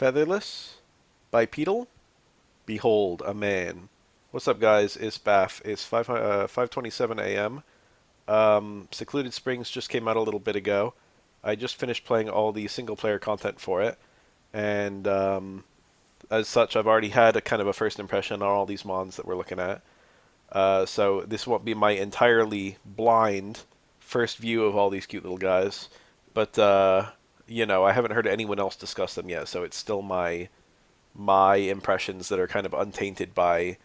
Featherless? Bipedal? Behold, a man. What's up, guys? It's Baf. It's 5:27 a.m. Secluded Springs just came out a little bit ago. I just finished playing all the single-player content for it, and as such, I've already had a kind of a first impression on all these mons that we're looking at. So this won't be my entirely blind first view of all these cute little guys, but I haven't heard anyone else discuss them yet, so it's still my impressions that are kind of untainted by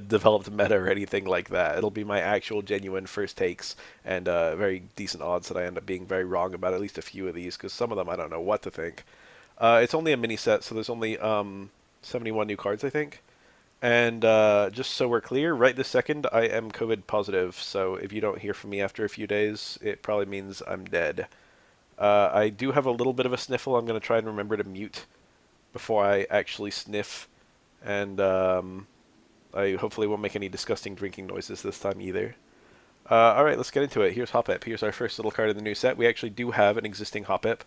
developed meta or anything like that. It'll be my actual genuine first takes, and very decent odds that I end up being very wrong about at least a few of these, because some of them I don't know what to think. It's only a mini set, so there's only 71 new cards, I think. And just so we're clear, right this second, I am COVID positive, so if you don't hear from me after a few days, it probably means I'm dead. I do have a little bit of a sniffle. I'm going to try and remember to mute before I actually sniff, and I hopefully won't make any disgusting drinking noises this time either. Alright, let's get into it. Here's Hoppip. Here's our first little card in the new set. We actually do have an existing Hoppip.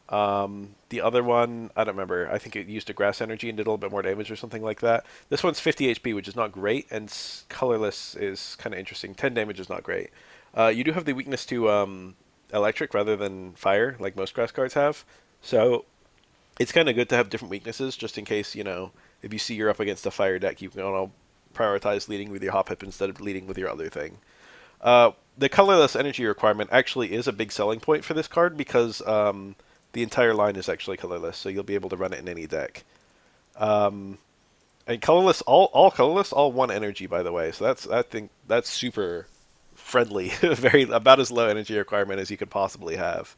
The other one, I don't remember. I think it used a grass energy and did a little bit more damage or something like that. This one's 50 HP, which is not great, and Colorless is kind of interesting. 10 damage is not great. You do have the weakness to electric rather than fire, like most grass cards have. So it's kind of good to have different weaknesses, just in case, if you see you're up against a fire deck, you can prioritize leading with your Hoppip instead of leading with your other thing. The colorless energy requirement actually is a big selling point for this card because the entire line is actually colorless, so you'll be able to run it in any deck. And colorless, all colorless, all one energy, by the way. So I think that's super friendly, very about as low energy requirement as you could possibly have.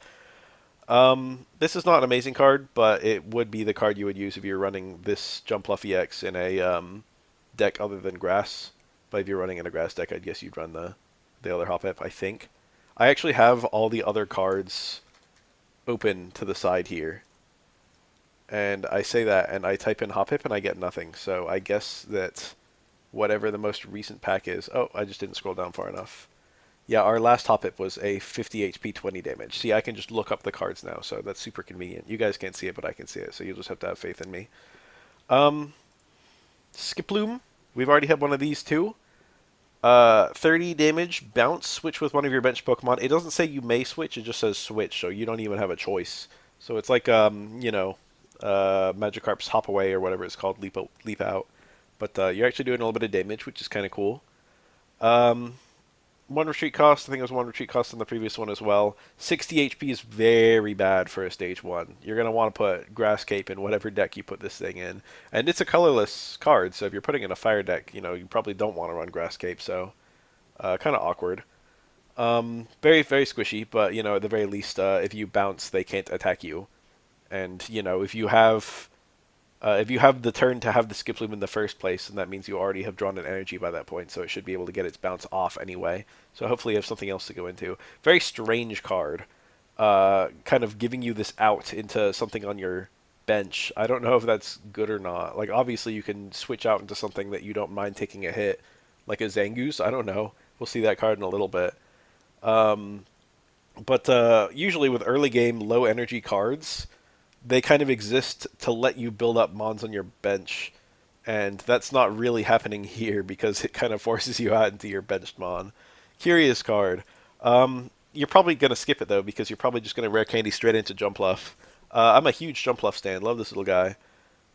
This is not an amazing card, but it would be the card you would use if you're running this Jumpluff EX in a deck other than grass. But if you're running in a grass deck, I guess you'd run the other Hoppip, I think. I actually have all the other cards open to the side here. And I say that, and I type in Hoppip, and I get nothing. So I guess that whatever the most recent pack is... Oh, I just didn't scroll down far enough. Yeah, our last Hoppip was a 50 HP, 20 damage. See, I can just look up the cards now, so that's super convenient. You guys can't see it, but I can see it, so you'll just have to have faith in me. Skiploom. We've already had one of these too. 30 damage, bounce, switch with one of your bench Pokemon. It doesn't say you may switch, it just says switch, so you don't even have a choice. So it's like, Magikarp's Hop Away or whatever it's called, Leap Out. But you're actually doing a little bit of damage, which is kind of cool. One retreat cost. I think it was one retreat cost in the previous one as well. 60 HP is very bad for a stage 1. You're going to want to put Grass Cape in whatever deck you put this thing in. And it's a colorless card, so if you're putting in a fire deck, you probably don't want to run Grass Cape, so kind of awkward. Very, very squishy, but, at the very least, if you bounce, they can't attack you. And, if you have the turn to have the Skiploom in the first place, and that means you already have drawn an energy by that point, so it should be able to get its bounce off anyway. So hopefully you have something else to go into. Very strange card. Kind of giving you this out into something on your bench. I don't know if that's good or not. Like, obviously you can switch out into something that you don't mind taking a hit, like a Zangoose. I don't know. We'll see that card in a little bit. But usually with early game, low energy cards, they kind of exist to let you build up mons on your bench, and that's not really happening here because it kind of forces you out into your benched mon. Curious card. You're probably going to skip it, though, because you're probably just going to rare candy straight into Jumpluff. I'm a huge Jumpluff stan. Love this little guy.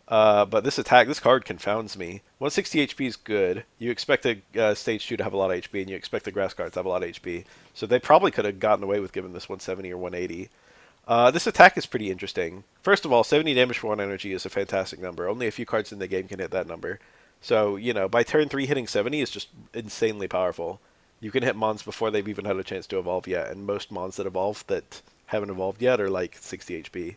But this card confounds me. 160 HP is good. You expect a Stage 2 to have a lot of HP, and you expect the grass cards to have a lot of HP. So they probably could have gotten away with giving this 170 or 180. This attack is pretty interesting. First of all, 70 damage for 1 energy is a fantastic number. Only a few cards in the game can hit that number. So, by turn 3 hitting 70 is just insanely powerful. You can hit mons before they've even had a chance to evolve yet, and most mons that evolve that haven't evolved yet are like 60 HP.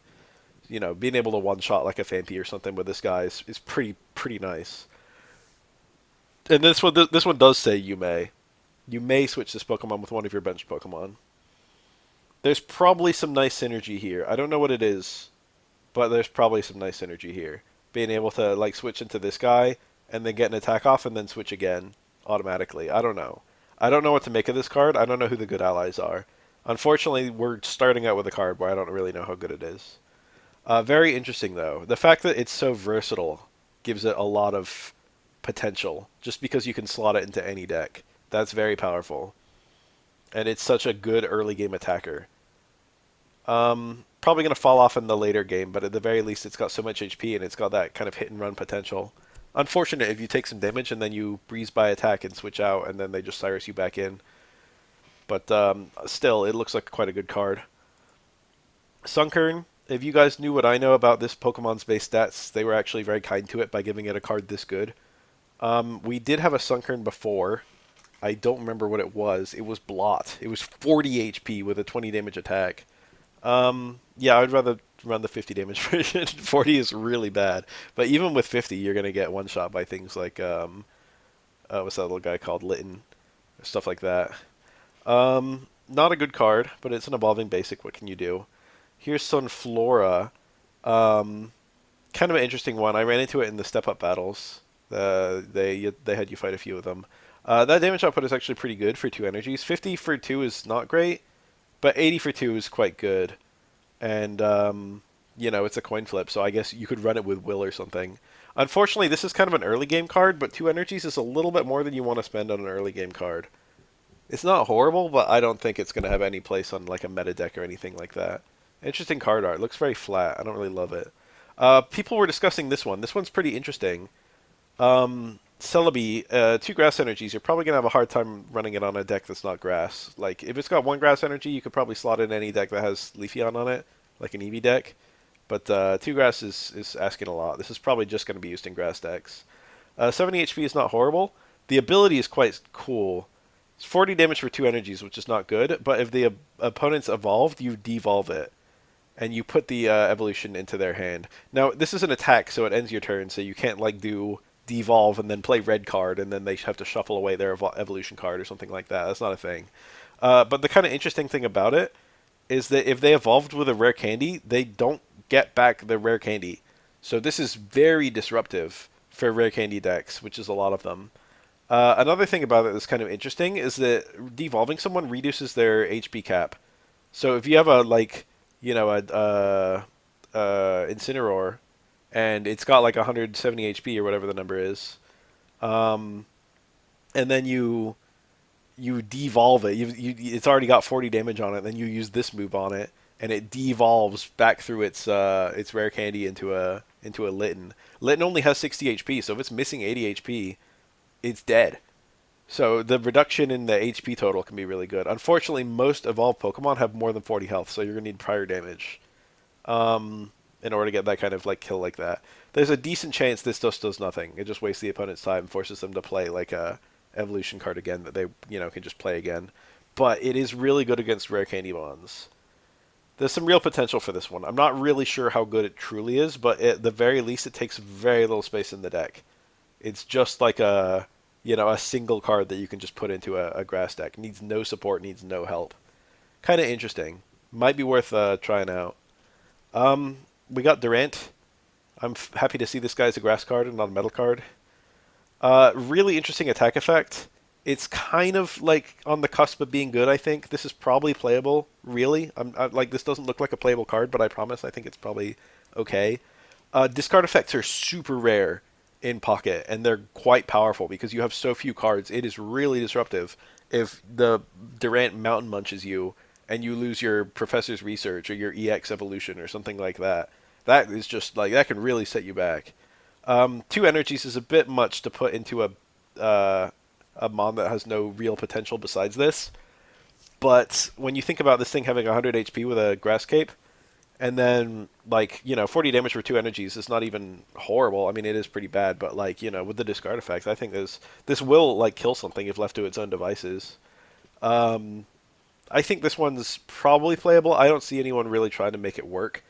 Being able to one-shot like a Phanpy or something with this guy is pretty nice. And this one does say you may. You may switch this Pokemon with one of your bench Pokemon. There's probably some nice synergy here. I don't know what it is, but there's probably some nice synergy here. Being able to like switch into this guy and then get an attack off and then switch again automatically. I don't know. I don't know what to make of this card. I don't know who the good allies are. Unfortunately, we're starting out with a card where I don't really know how good it is. Very interesting though. The fact that it's so versatile gives it a lot of potential. Just because you can slot it into any deck, that's very powerful. And it's such a good early game attacker. Probably going to fall off in the later game, but at the very least, it's got so much HP and it's got that kind of hit and run potential. Unfortunate if you take some damage and then you breeze by attack and switch out, and then they just Cyrus you back in. But still, it looks like quite a good card. Sunkern, if you guys knew what I know about this Pokemon's base stats, they were actually very kind to it by giving it a card this good. We did have a Sunkern before. I don't remember what it was. It was Blot. It was 40 HP with a 20 damage attack. Yeah, I'd rather run the 50 damage version. 40 is really bad. But even with 50, you're going to get one shot by things like, what's that little guy called? Litten. Stuff like that. Not a good card, but it's an evolving basic. What can you do? Here's Sunflora. Kind of an interesting one. I ran into it in the step-up battles. They had you fight a few of them. That damage output is actually pretty good for 2 energies. 50 for 2 is not great, but 80 for 2 is quite good. And, it's a coin flip, so I guess you could run it with Will or something. Unfortunately, this is kind of an early game card, but 2 energies is a little bit more than you want to spend on an early game card. It's not horrible, but I don't think it's going to have any place on like a meta deck or anything like that. Interesting card art. Looks very flat. I don't really love it. People were discussing this one. This one's pretty interesting. Celebi, 2 grass energies. You're probably going to have a hard time running it on a deck that's not grass. Like, if it's got 1 grass energy, you could probably slot in any deck that has Leafeon on it, like an Eevee deck. But 2 grass is asking a lot. This is probably just going to be used in grass decks. 70 HP is not horrible. The ability is quite cool. It's 40 damage for 2 energies, which is not good, but if the opponent's evolved, you devolve it. And you put the evolution into their hand. Now, this is an attack, so it ends your turn, so you can't, like, do devolve and then play red card, and then they have to shuffle away their evolution card or something like that. That's not a thing. But the kind of interesting thing about it is that if they evolved with a rare candy, they don't get back the rare candy. So this is very disruptive for rare candy decks, which is a lot of them. Another thing about it that's kind of interesting is that devolving someone reduces their HP cap. So if you have a Incineroar, and it's got like 170 HP or whatever the number is, and then you devolve it. It's already got 40 damage on it. Then you use this move on it, and it devolves back through its rare candy into a Litten. Litten only has 60 HP, so if it's missing 80 HP, it's dead. So the reduction in the HP total can be really good. Unfortunately, most evolved Pokemon have more than 40 health, so you're gonna need prior damage in order to get that kind of like kill like that. There's a decent chance this just does nothing. It just wastes the opponent's time and forces them to play like a evolution card again that they can just play again. But it is really good against rare candy mons. There's some real potential for this one. I'm not really sure how good it truly is, but at the very least, it takes very little space in the deck. It's just like a single card that you can just put into a grass deck. Needs no support, needs no help. Kind of interesting. Might be worth trying out. We got Durant. I'm happy to see this guy as a grass card and not a metal card. Really interesting attack effect. It's kind of like on the cusp of being good, I think. This is probably playable, really. This doesn't look like a playable card, but I promise I think it's probably okay. Discard effects are super rare in Pocket, and they're quite powerful because you have so few cards. It is really disruptive if the Durant Mountain munches you and you lose your Professor's Research or your EX Evolution or something like that. That is just like that can really set you back. 2 energies is a bit much to put into a mon that has no real potential besides this. But when you think about this thing having 100 HP with a Grass Cape, and then 40 damage for 2 energies is not even horrible. I mean, it is pretty bad, but with the discard effects, I think this will kill something if left to its own devices. I think this one's probably playable. I don't see anyone really trying to make it work.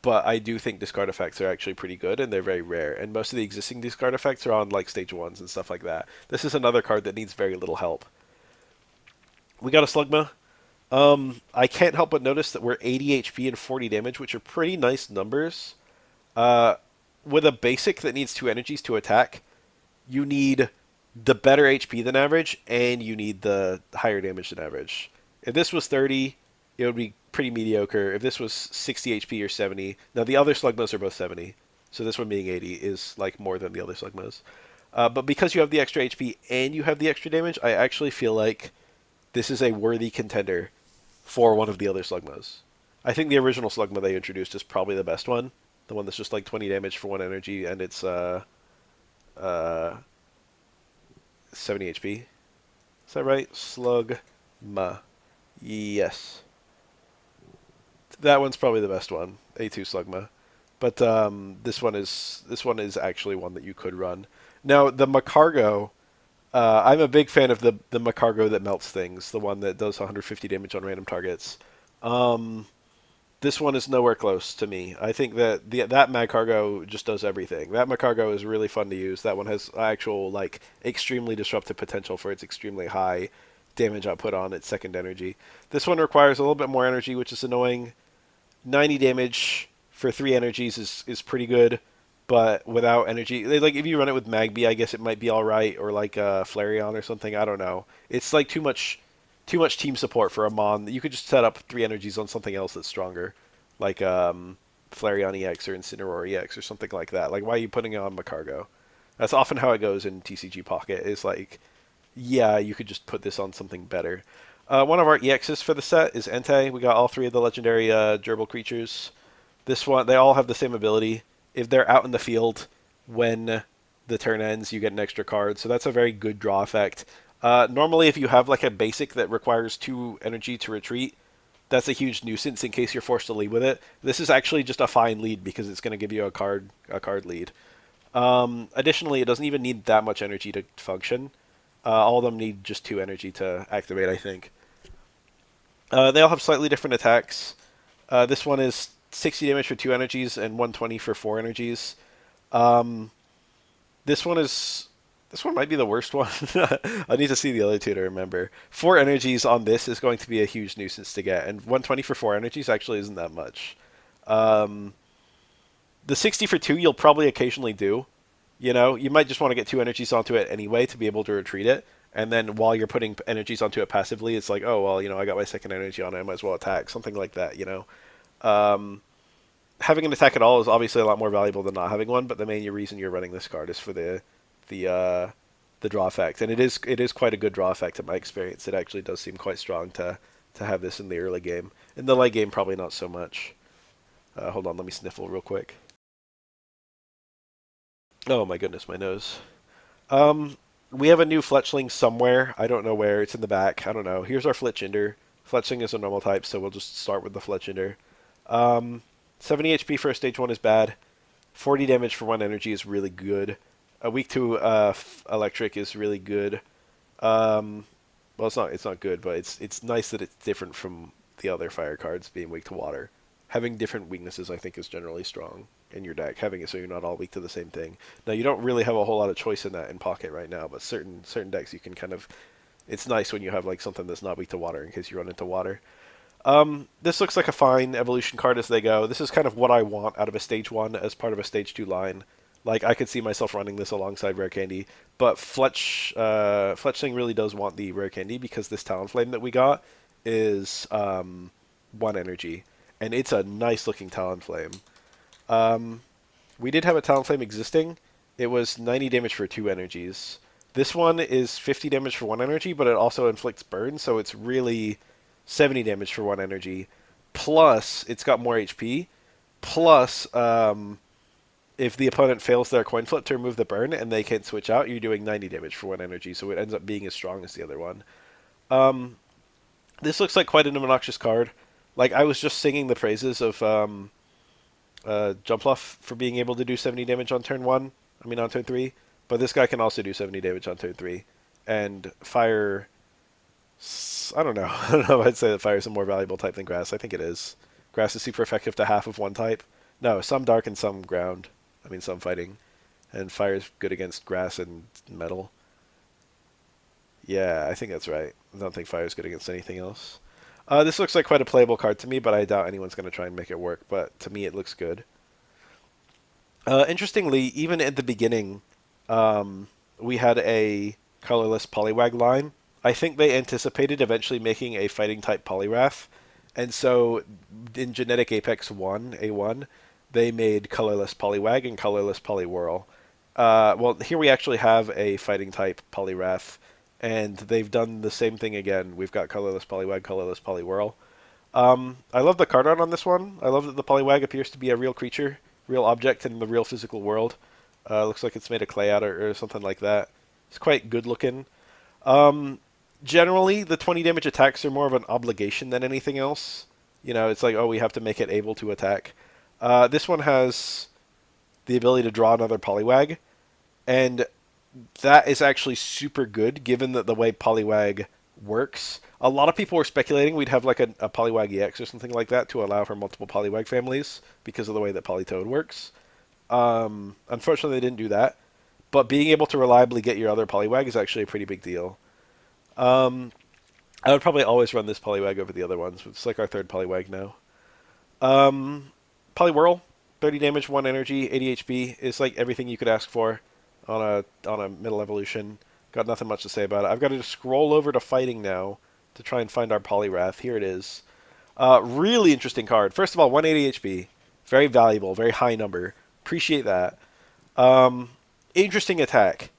But I do think discard effects are actually pretty good, and they're very rare. And most of the existing discard effects are on stage 1s and stuff like that. This is another card that needs very little help. We got a Slugma. I can't help but notice that we're 80 HP and 40 damage, which are pretty nice numbers. With a basic that needs 2 energies to attack, you need the better HP than average, and you need the higher damage than average. If this was 30, it would be pretty mediocre, if this was 60 HP or 70, now the other Slugmas are both 70, so this one being 80 is like more than the other Slugmas. But because you have the extra HP and you have the extra damage, I actually feel like this is a worthy contender for one of the other Slugmas. I think the original Slugma they introduced is probably the best one. The one that's just like 20 damage for 1 energy and it's uh, 70 HP. Is that right? Slugma. Yes. That one's probably the best one. A2 Slugma. But this one is actually one that you could run. Now the Macargo, I'm a big fan of the Macargo that melts things, the one that does 150 damage on random targets. Um, this one is nowhere close to me. I think that that Macargo just does everything. That Macargo is really fun to use. That one has actual like extremely disruptive potential for its extremely high damage output on its second energy. This one requires a little bit more energy, which is annoying. 90 damage for 3 energies is pretty good, but without energy, like if you run it with Magby, I guess it might be all right, or like Flareon or something. I don't know. It's like too much team support for a Mon. You could just set up 3 energies on something else that's stronger, like Flareon EX or Incineroar EX or something like that. Like, why are you putting it on Macargo? That's often how it goes in TCG Pocket. Is like, yeah, you could just put this on something better. One of our EXs for the set is Entei. We got all 3 of the legendary gerbil creatures. This one, they all have the same ability. If they're out in the field when the turn ends, you get an extra card. So that's a very good draw effect. Normally, if you have like a basic that requires 2 energy to retreat, that's a huge nuisance in case you're forced to lead with it. This is actually just a fine lead because it's going to give you a card lead. Additionally, it doesn't even need that much energy to function. All of them need just 2 energy to activate, I think. They all have slightly different attacks. This one is 60 damage for 2 energies and 120 for 4 energies. Um, this one is this one might be the worst one. I need to see the other 2 to remember. 4 energies on this is going to be a huge nuisance to get, and 120 for 4 energies actually isn't that much. Um, the 60 for 2 you'll probably occasionally do. You know, you might just want to get 2 energies onto it anyway to be able to retreat it. And then while you're putting energies onto it passively, it's like, oh, well, I got my second energy on it, I might as well attack. Something like that. Um, Having an attack at all is obviously a lot more valuable than not having one, but the main reason you're running this card is for the the draw effect. And it is quite a good draw effect in my experience. It actually does seem quite strong to have this in the early game. In the late game, probably not so much. Hold on, let me sniffle real quick. Oh my goodness, my nose. Um, we have a new Fletchling somewhere. I don't know where. It's in the back. I don't know. Here's our Fletchinder. Fletchling is a normal type, so we'll just start with the Fletchinder. Um, 70 HP for a stage 1 is bad. 40 damage for 1 energy is really good. A weak to electric is really good. Well, it's not good, but it's nice that it's different from the other fire cards being weak to water. Having different weaknesses, I think, is generally strong in your deck. Having it so you're not all weak to the same thing. Now, you don't really have a whole lot of choice in that in Pocket right now, but certain decks you can kind of. It's nice when you have like something that's not weak to water in case you run into water. This looks like a fine evolution card as they go. This is kind of what I want out of a stage 1 as part of a stage 2 line. Like, I could see myself running this alongside Rare Candy, but Fletchling really does want the Rare Candy because this Talonflame that we got is 1 energy, and it's a nice looking Talonflame. We did have a Talonflame existing. It was 90 damage for 2 energies. This one is 50 damage for 1 energy, but it also inflicts burn, so it's really 70 damage for 1 energy. Plus, it's got more HP. Plus, if the opponent fails their coin flip to remove the burn and they can't switch out, you're doing 90 damage for 1 energy, so it ends up being as strong as the other one. This looks like quite an obnoxious card. Like, I was just singing the praises of Jumpluff for being able to do 70 damage on turn 1. I mean, on turn 3. But this guy can also do 70 damage on turn 3. And Fire... I don't know. I don't know if I'd say that Fire is a more valuable type than Grass. I think it is. Grass is super effective to half of one type. No, some Dark and some Ground. I mean, some Fighting. And Fire is good against Grass and Metal. Yeah, I think that's right. I don't think Fire is good against anything else. This looks like quite a playable card to me, but I doubt anyone's going to try and make it work. But to me, it looks good. Interestingly, even at the beginning, we had a colorless Poliwag line. I think they anticipated eventually making a fighting type Poliwrath, And so in Genetic Apex 1, A1, they made Colorless Poliwag and Colorless Poliwhirl. Well, here we actually have a fighting type Poliwrath, and they've done the same thing again. We've got Colorless Poliwag, Colorless Poliwhirl. I love the card art on this one. I love that the Poliwag appears to be a real creature, real object in the real physical world. Looks like it's made of clay out or something like that. It's quite good looking. Um, Generally, the 20 damage attacks are more of an obligation than anything else. You know, it's like, oh, we have to make it able to attack. This one has the ability to draw another Poliwag, and that is actually super good given that the way Poliwag works. A lot of people were speculating we'd have like a Poliwag EX or something like that to allow for multiple Poliwag families because of the way that Politoed works. Unfortunately, they didn't do that. But being able to reliably get your other Poliwag is actually a pretty big deal. Um, I would probably always run this Poliwag over the other ones. It's like our third Poliwag now. Um, Poliwhirl, 30 damage, 1 energy, 80 HP is like everything you could ask for on a middle evolution. Got nothing much to say about it. I've got to just scroll over to fighting now to try and find our Poliwrath. Here it is. Really interesting card. First of all, 180 HP. Very valuable, very high number. Appreciate that. Interesting attack.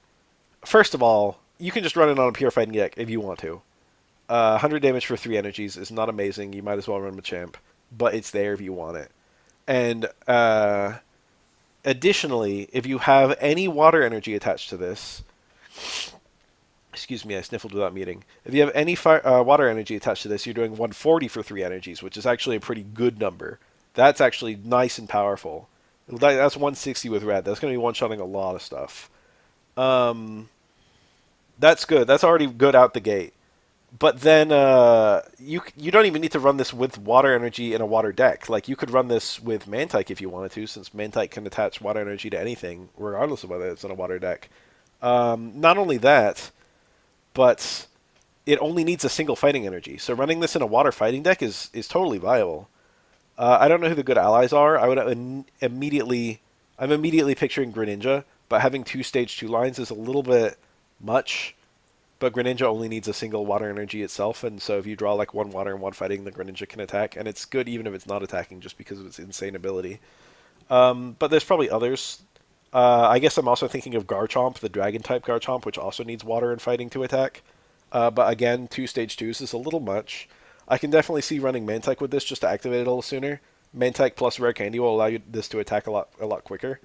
First of all, you can just run it on a pure fighting deck if you want to. 100 damage for 3 energies is not amazing. You might as well run Machamp, but it's there if you want it. And additionally, if you have any water energy attached to this, excuse me, I sniffled without meaning. If you have any water energy attached to this, you're doing 140 for 3 energies, which is actually a pretty good number. That's actually nice and powerful. That's 160 with red. That's going to be one-shotting a lot of stuff. That's good. That's already good out the gate. But then you don't even need to run this with water energy in a water deck. Like you could run this with Mantike if you wanted to, since Mantike can attach water energy to anything, regardless of whether it's in a water deck. Not only that, but it only needs a single fighting energy. So running this in a water fighting deck is totally viable. I don't know who the good allies are. I'm immediately picturing Greninja, but having 2 stage 2 lines is a little bit much. But Greninja only needs a single water energy itself, and so if you draw like 1 water and 1 fighting, the Greninja can attack, and it's good even if it's not attacking just because of its insane ability. But there's probably others. I guess I'm also thinking of Garchomp, the Dragon-type Garchomp, which also needs water and fighting to attack. But again, 2 stage 2s is a little much. I can definitely see running Mantike with this just to activate it a little sooner. Mantike plus Rare Candy will allow you this to attack a lot quicker.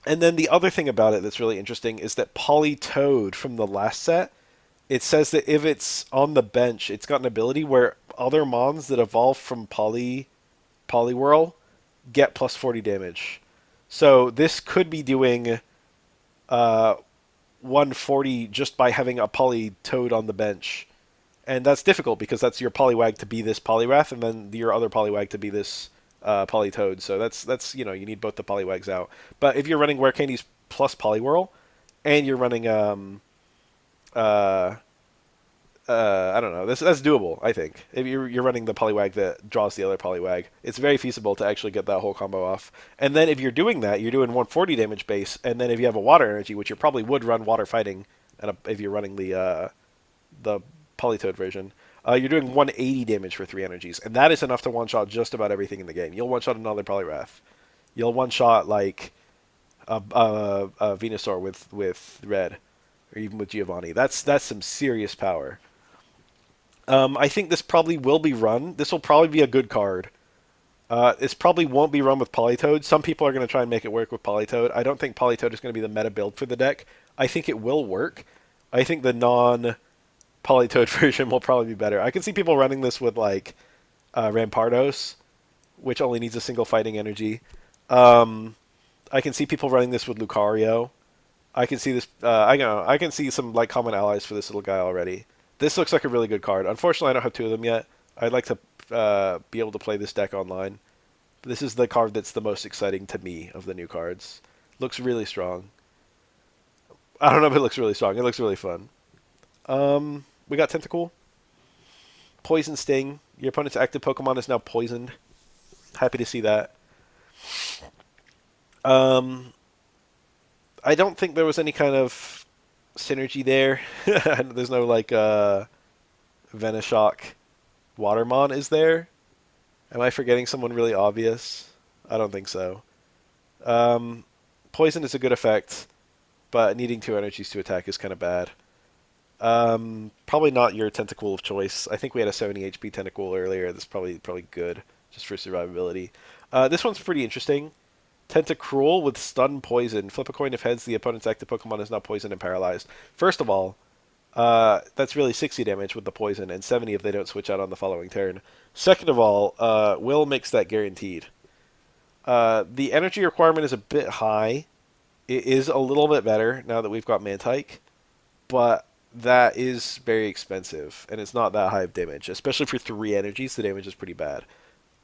And then the other thing about it that's really interesting is that Politoed from the last set, it says that if it's on the bench, it's got an ability where other mons that evolve from Poliwhirl get plus 40 damage. So this could be doing 140 just by having a Politoed on the bench. And that's difficult because that's your Poliwag to be this Poliwrath, and then your other Poliwag to be this Politoed. So that's you need both the Poliwags out. But if you're running Rare Candies plus Poliwhirl, and you're running I don't know, that's doable. I think if you're running the Poliwag that draws the other Poliwag, it's very feasible to actually get that whole combo off. And then if you're doing that, you're doing 140 damage base, and then if you have a water energy, which you probably would run water fighting, and if you're running the Politoed version. You're doing 180 damage for 3 energies, and that is enough to one-shot just about everything in the game. You'll one-shot another Poliwrath. You'll one-shot, like, a Venusaur with red, or even with Giovanni. That's some serious power. I think this probably will be run. This will probably be a good card. This probably won't be run with Politoed. Some people are going to try and make it work with Politoed. I don't think Politoed is going to be the meta build for the deck. I think it will work. I think the Politoed version will probably be better. I can see people running this with like Rampardos, which only needs a single fighting energy. I can see people running this with Lucario. I can see this. I can see some like common allies for this little guy already. This looks like a really good card. Unfortunately, I don't have 2 of them yet. I'd like to be able to play this deck online. This is the card that's the most exciting to me of the new cards. Looks really strong. I don't know if it looks really strong. It looks really fun. We got Tentacool. Poison Sting. Your opponent's active Pokemon is now poisoned. Happy to see that. I don't think there was any kind of synergy there. There's no like Venoshock Watermon is there. Am I forgetting someone really obvious? I don't think so. Um, Poison is a good effect, but needing 2 energies to attack is kind of bad. Probably not your tentacle of choice. I think we had a 70 HP tentacle earlier. That's probably good just for survivability. This one's pretty interesting. Tentacruel with stun poison. Flip a coin if heads. The opponent's active Pokemon is now poisoned and paralyzed. First of all, that's really 60 damage with the poison and 70 if they don't switch out on the following turn. Second of all, Will makes that guaranteed. The energy requirement is a bit high. It is a little bit better now that we've got Mantike, but that is very expensive, and it's not that high of damage. Especially for 3 energies, the damage is pretty bad,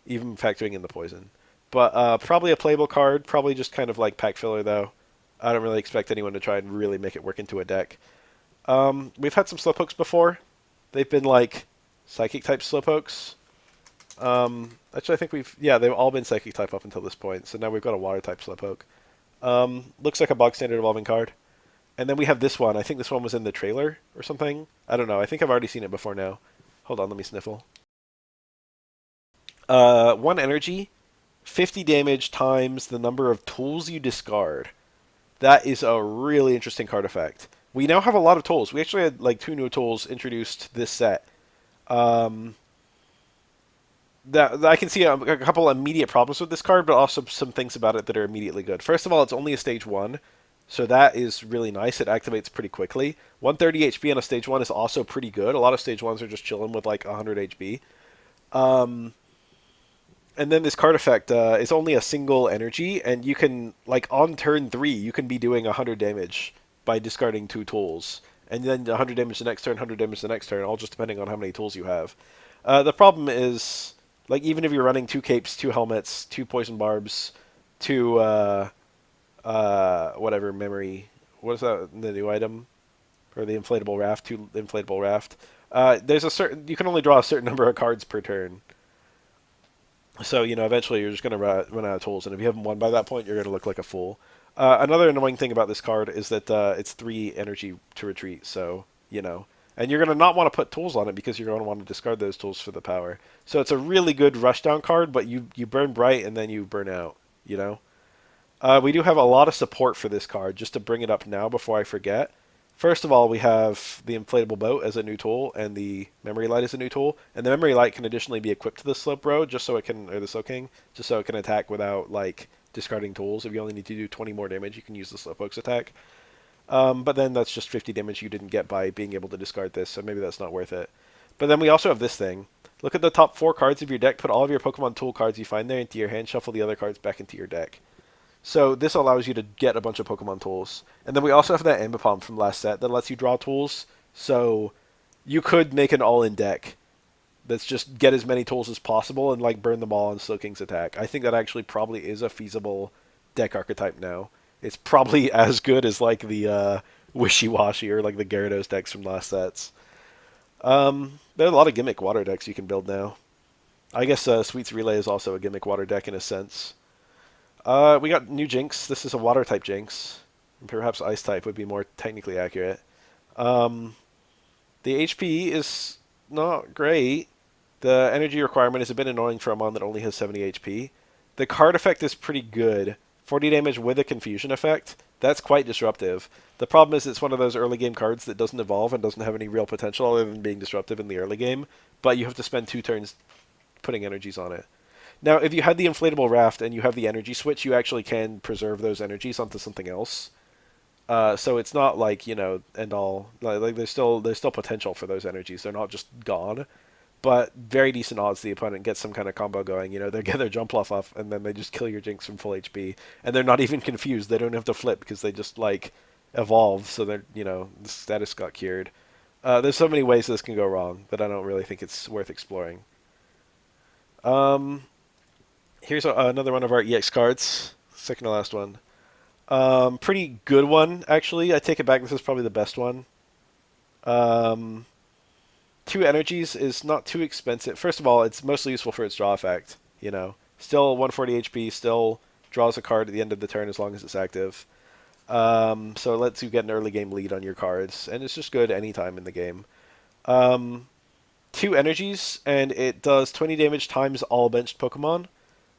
even factoring in the poison. But probably a playable card, probably just kind of like pack filler, though. I don't really expect anyone to try and really make it work into a deck. We've had some Slowpokes before. They've been like Psychic-type Slowpokes. Actually, I think they've all been Psychic-type up until this point, so now we've got a Water-type Slowpoke. Looks like a bog standard evolving card. And then we have this one. I think this one was in the trailer or something. I don't know. I think I've already seen it before now. Hold on, let me sniffle. 1 energy, 50 damage times the number of tools you discard. That is a really interesting card effect. We now have a lot of tools. We actually had like 2 new tools introduced this set. That I can see a couple immediate problems with this card, but also some things about it that are immediately good. First of all, it's only a stage 1, so that is really nice. It activates pretty quickly. 130 HP on a stage 1 is also pretty good. A lot of stage 1s are just chilling with like 100 HP. And then this card effect is only a single energy, and you can, like, on turn 3, you can be doing 100 damage by discarding 2 tools. And then 100 damage the next turn, 100 damage the next turn, all just depending on how many tools you have. The problem is, like, even if you're running 2 capes, 2 helmets, 2 poison barbs, 2, whatever, memory, what is that, the new item? Or the inflatable raft, 2 inflatable raft. You can only draw a certain number of cards per turn. So, eventually you're just going to run out of tools, and if you haven't won by that point, you're going to look like a fool. Another annoying thing about this card is that it's 3 energy to retreat, so, And you're going to not want to put tools on it because you're going to want to discard those tools for the power. So it's a really good rushdown card, but you burn bright and then you burn out, We do have a lot of support for this card, just to bring it up now before I forget. First of all, we have the inflatable boat as a new tool, and the memory light as a new tool. And the memory light can additionally be equipped to the slope road, or the Soaking, just so it can attack without like discarding tools. If you only need to do 20 more damage, you can use the Slowpoke's attack. But then that's just 50 damage you didn't get by being able to discard this, so maybe that's not worth it. But then we also have this thing. Look at the top 4 cards of your deck. Put all of your Pokemon tool cards you find there into your hand. Shuffle the other cards back into your deck. So this allows you to get a bunch of Pokemon tools. And then we also have that Ambipom from last set that lets you draw tools. So you could make an all-in deck that's just get as many tools as possible and like burn them all on Slowking's attack. I think that actually probably is a feasible deck archetype now. It's probably as good as like the Wishy-Washy or like the Gyarados decks from last sets. There are a lot of gimmick water decks you can build now. I guess Sweets Relay is also a gimmick water deck in a sense. We got new Jinx. This is a water-type Jinx. Perhaps Ice-type would be more technically accurate. The HP is not great. The energy requirement is a bit annoying for a mon that only has 70 HP. The card effect is pretty good. 40 damage with a confusion effect. That's quite disruptive. The problem is it's one of those early game cards that doesn't evolve and doesn't have any real potential other than being disruptive in the early game, but you have to spend 2 turns putting energies on it. Now, if you had the inflatable raft and you have the energy switch, you actually can preserve those energies onto something else. So it's not like, end all. Like there's still potential for those energies. They're not just gone. But very decent odds the opponent gets some kind of combo going. They get their jump off up, and then they just kill your Jinx from full HP. And they're not even confused. They don't have to flip because they just, evolve. So they're, the status got cured. There's so many ways this can go wrong that I don't really think it's worth exploring. Here's another one of our EX cards. Second to last one. Pretty good one, actually. I take it back. This is probably the best one. 2 energies is not too expensive. First of all, it's mostly useful for its draw effect. Still 140 HP, still draws a card at the end of the turn as long as it's active. So it lets you get an early game lead on your cards, and it's just good anytime in the game. 2 energies, and it does 20 damage times all benched Pokemon.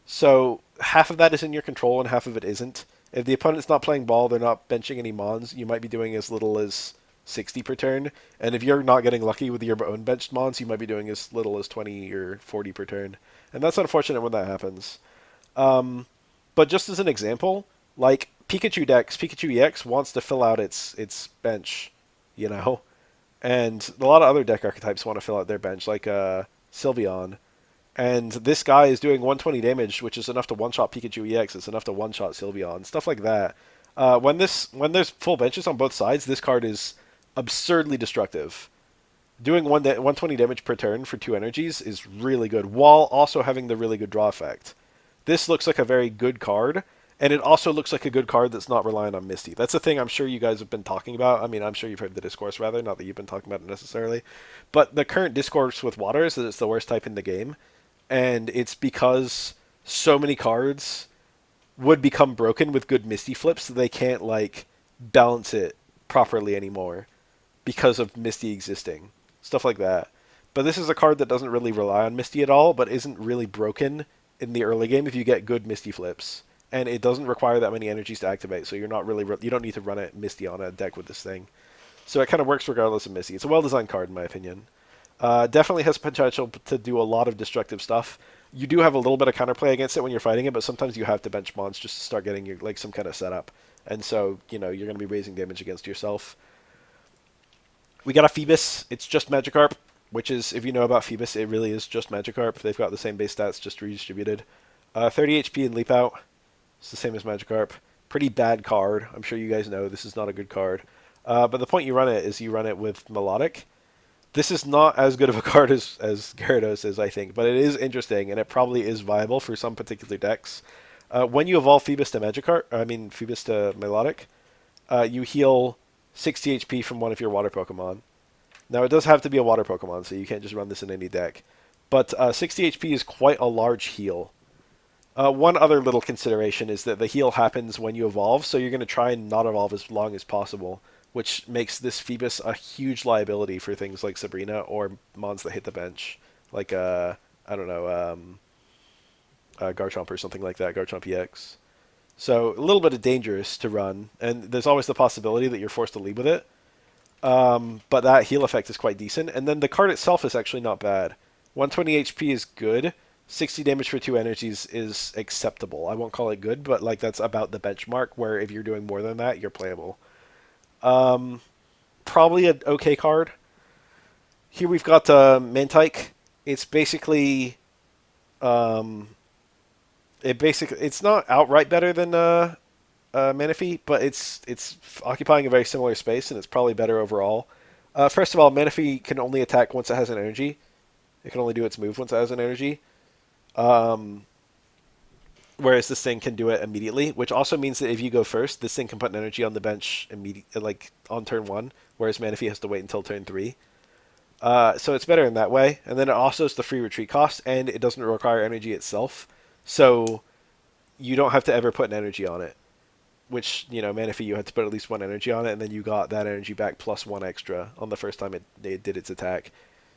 So half of that is in your control and half of it isn't. If the opponent's not playing ball, they're not benching any Mons, you might be doing as little as 60 per turn. And if you're not getting lucky with your own benched Mons, you might be doing as little as 20 or 40 per turn. And that's unfortunate when that happens. Um, but just as an example, like Pikachu decks, Pikachu EX wants to fill out its bench, you know? And a lot of other deck archetypes want to fill out their bench, like Sylveon. And this guy is doing 120 damage, which is enough to one-shot Pikachu EX. It's enough to one-shot Sylveon, stuff like that. When there's full benches on both sides, this card is absurdly destructive. Doing 120 damage per turn for 2 energies is really good, while also having the really good draw effect. This looks like a very good card, and it also looks like a good card that's not relying on Misty. That's a thing I'm sure you guys have been talking about. I mean, I'm sure you've heard the discourse, rather, not that you've been talking about it necessarily. But the current discourse with Water is that it's the worst type in the game, and it's because so many cards would become broken with good Misty flips that they can't, like, balance it properly anymore because of Misty existing. Stuff like that. But this is a card that doesn't really rely on Misty at all, but isn't really broken in the early game if you get good Misty flips. And it doesn't require that many energies to activate, so you're not really you don't need to run it Misty on a deck with this thing. So it kind of works regardless of Misty. It's a well-designed card in my opinion. Definitely has potential to do a lot of destructive stuff. You do have a little bit of counterplay against it when you're fighting it, but sometimes you have to bench mons just to start getting your like some kind of setup. And so, you know, you're going to be raising damage against yourself. We got a Phoebus. It's just Magikarp, which is, if you know about Phoebus, it really is just Magikarp. They've got the same base stats, just redistributed. 30 HP and Leap Out. It's the same as Magikarp. Pretty bad card. I'm sure you guys know this is not a good card. But the point you run it is you run it with Melodic. This is not as good of a card as Gyarados is, I think, but it is interesting, and it probably is viable for some particular decks. When you evolve Phoebus to Magikarp, Phoebus to Melodic, you heal 60 HP from one of your water Pokemon. Now, it does have to be a water Pokemon, so you can't just run this in any deck. But 60 HP is quite a large heal. One other little consideration is that the heal happens when you evolve, so you're going to try and not evolve as long as possible, which makes this Phoebus a huge liability for things like Sabrina or mons that hit the bench, like, I don't know, Garchomp or something like that, Garchomp EX. So a little bit of dangerous to run, and there's always the possibility that you're forced to lead with it. But that heal effect is quite decent, and then the card itself is actually not bad. 120 HP is good. 60 damage for 2 energies is acceptable. I won't call it good, but like that's about the benchmark, where if you're doing more than that, you're playable. Probably an okay card. Here we've got Mantike. It's basically, it's not outright better than Manaphy, but it's occupying a very similar space, and it's probably better overall. First of all, Manaphy can only attack once it has an energy. It can only do its move once it has an energy. Whereas this thing can do it immediately, which also means that if you go first, this thing can put an energy on the bench like on turn 1, whereas Manaphy has to wait until turn 3. So it's better in that way. And then it also is the free retreat cost, and it doesn't require energy itself. So you don't have to ever put an energy on it. Which, you know, Manaphy, you had to put at least 1 energy on it, and then you got that energy back plus 1 extra on the first time it did its attack.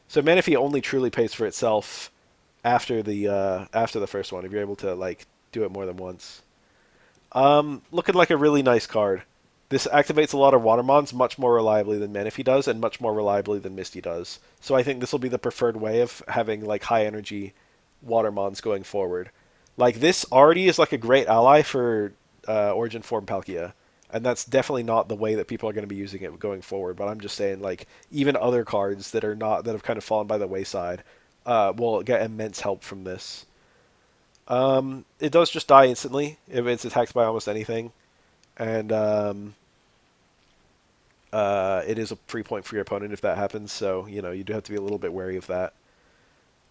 So Manaphy only truly pays for itself after the first one, if you're able to like do it more than once. Looking like a really nice card. This activates a lot of Watermons much more reliably than Manaphy does, and much more reliably than Misty does. So I think this will be the preferred way of having like high energy Watermons going forward. Like this already is like a great ally for Origin Form Palkia, and that's definitely not the way that people are going to be using it going forward. But I'm just saying, like, even other cards that have kind of fallen by the wayside will get immense help from this. It does just die instantly if it's attacked by almost anything, and it is a free point for your opponent if that happens. So you know you do have to be a little bit wary of that.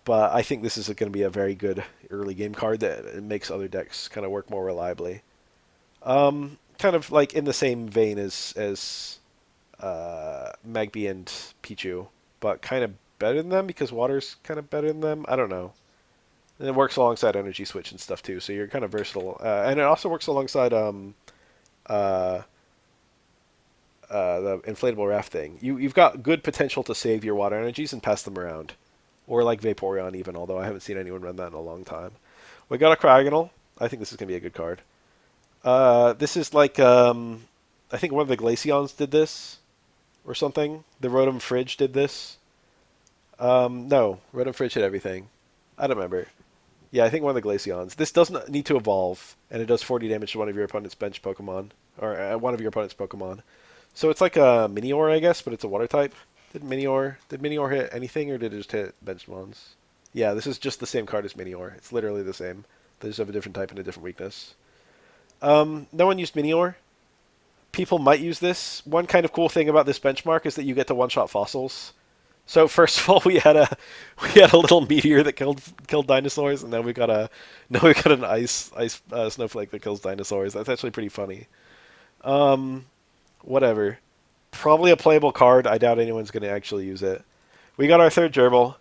But I think this is going to be a very good early game card that makes other decks kind of work more reliably. Kind of like in the same vein as Magby and Pichu, but kind of better than them because water's kind of better than them. I don't know. And it works alongside Energy Switch and stuff too, so you're kind of versatile. And it also works alongside the inflatable raft thing. You've got good potential to save your water energies and pass them around. Or like Vaporeon even, although I haven't seen anyone run that in a long time. We got a Cryogonal. I think this is going to be a good card. This is like, I think one of the Glaceons did this, or something. The Rotom Fridge did this. No, Rotom Fridge hit everything. I don't remember. Yeah, I think one of the Glaceons. This doesn't need to evolve, and it does 40 damage to one of your opponent's bench Pokemon, or one of your opponent's Pokemon. So it's like a Minior, I guess, but it's a Water type. Did Minior hit anything, or did it just hit bench mons? Yeah, this is just the same card as Minior. It's literally the same. They just have a different type and a different weakness. No one used Minior. People might use this. One kind of cool thing about this benchmark is that you get to one-shot fossils. So first of all, we had a little meteor that killed dinosaurs, and now we got an ice snowflake that kills dinosaurs. That's actually pretty funny. Um, Whatever. Probably a playable card. I doubt anyone's going to actually use it. We got our third gerbil.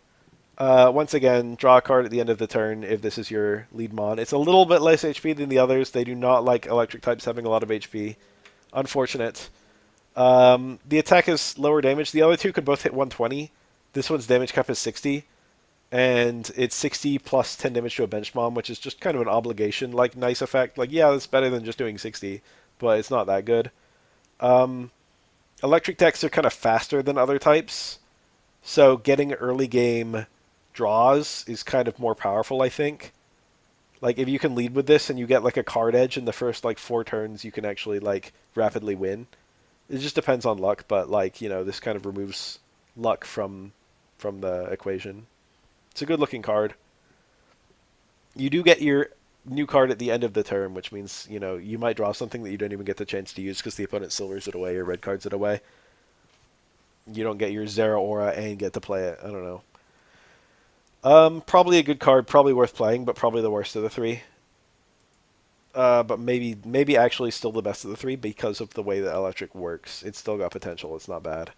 Once again, draw a card at the end of the turn if this is your lead mon. It's a little bit less HP than the others. They do not like electric types having a lot of HP. Unfortunate. The attack is lower damage. The other two could both hit 120. This one's damage cap is 60. And it's 60 plus 10 damage to a bench mom, which is just kind of an obligation, like nice effect. Like, yeah, that's better than just doing 60, but it's not that good. Um, Electric decks are kind of faster than other types, so getting early game draws is kind of more powerful, I think. Like, if you can lead with this and you get like a card edge in the first like 4 turns, you can actually like rapidly win. It just depends on luck, but like, this kind of removes luck from the equation. It's a good looking card. You do get your new card at the end of the turn, which means, you might draw something that you don't even get the chance to use because the opponent silvers it away or red cards it away. You don't get your Zeraora and get to play it. I don't know. Probably a good card, probably worth playing, but probably the worst of the three. But maybe actually still the best of the three because of the way that electric works. It's still got potential. It's not bad.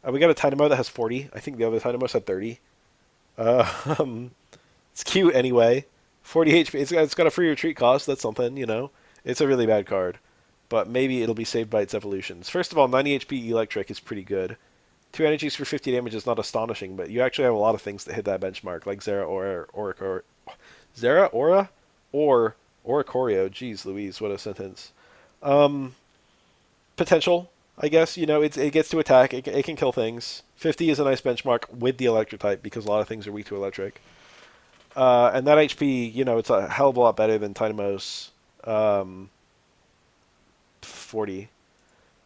We got a Dynamo that has 40. I think the other Dynamos had 30. Uh, it's cute anyway. 40 HP. It's got a free retreat cost. That's something. It's a really bad card. But maybe it'll be saved by its evolutions. First of all, 90 HP electric is pretty good. 2 energies for 50 damage is not astonishing, but you actually have a lot of things that hit that benchmark, like Zeraora or Oricorio. Jeez Louise, what a sentence. Um, Potential, I guess. It gets to attack. It can kill things. 50 is a nice benchmark with the electric type because a lot of things are weak to electric. And that HP, it's a hell of a lot better than Dynamo's 40.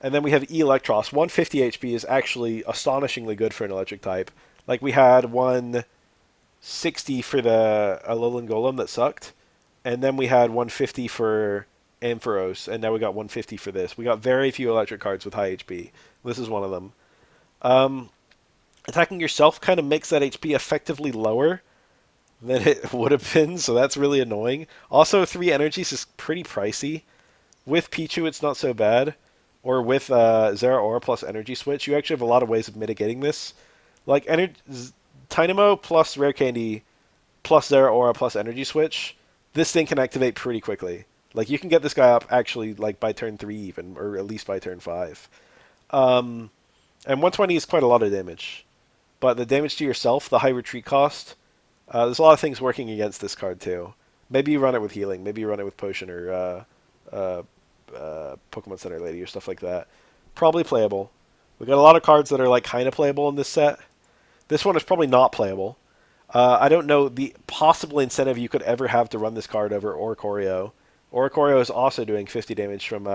And then we have Electros. 150 HP is actually astonishingly good for an electric type. Like, we had 160 for the Alolan Golem that sucked, and then we had 150 for Ampharos, and now we got 150 for this. We got very few electric cards with high HP. This is one of them. Um, Attacking yourself kind of makes that HP effectively lower than it would have been, so that's really annoying. Also, 3 energies is pretty pricey. With Pichu, it's not so bad. Or with Zeraora plus Energy Switch, you actually have a lot of ways of mitigating this. Like, Dynamo plus Rare Candy plus Zeraora plus Energy Switch, this thing can activate pretty quickly. Like, you can get this guy up actually like by turn 3 even, or at least by turn 5. Um, and 120 is quite a lot of damage. But the damage to yourself, the high retreat cost, there's a lot of things working against this card too. Maybe you run it with healing. Maybe you run it with potion or Pokemon Center Lady or stuff like that. Probably playable. We got a lot of cards that are like kind of playable in this set. This one is probably not playable. I don't know the possible incentive you could ever have to run this card over Oricorio. Oricorio is also doing 50 damage from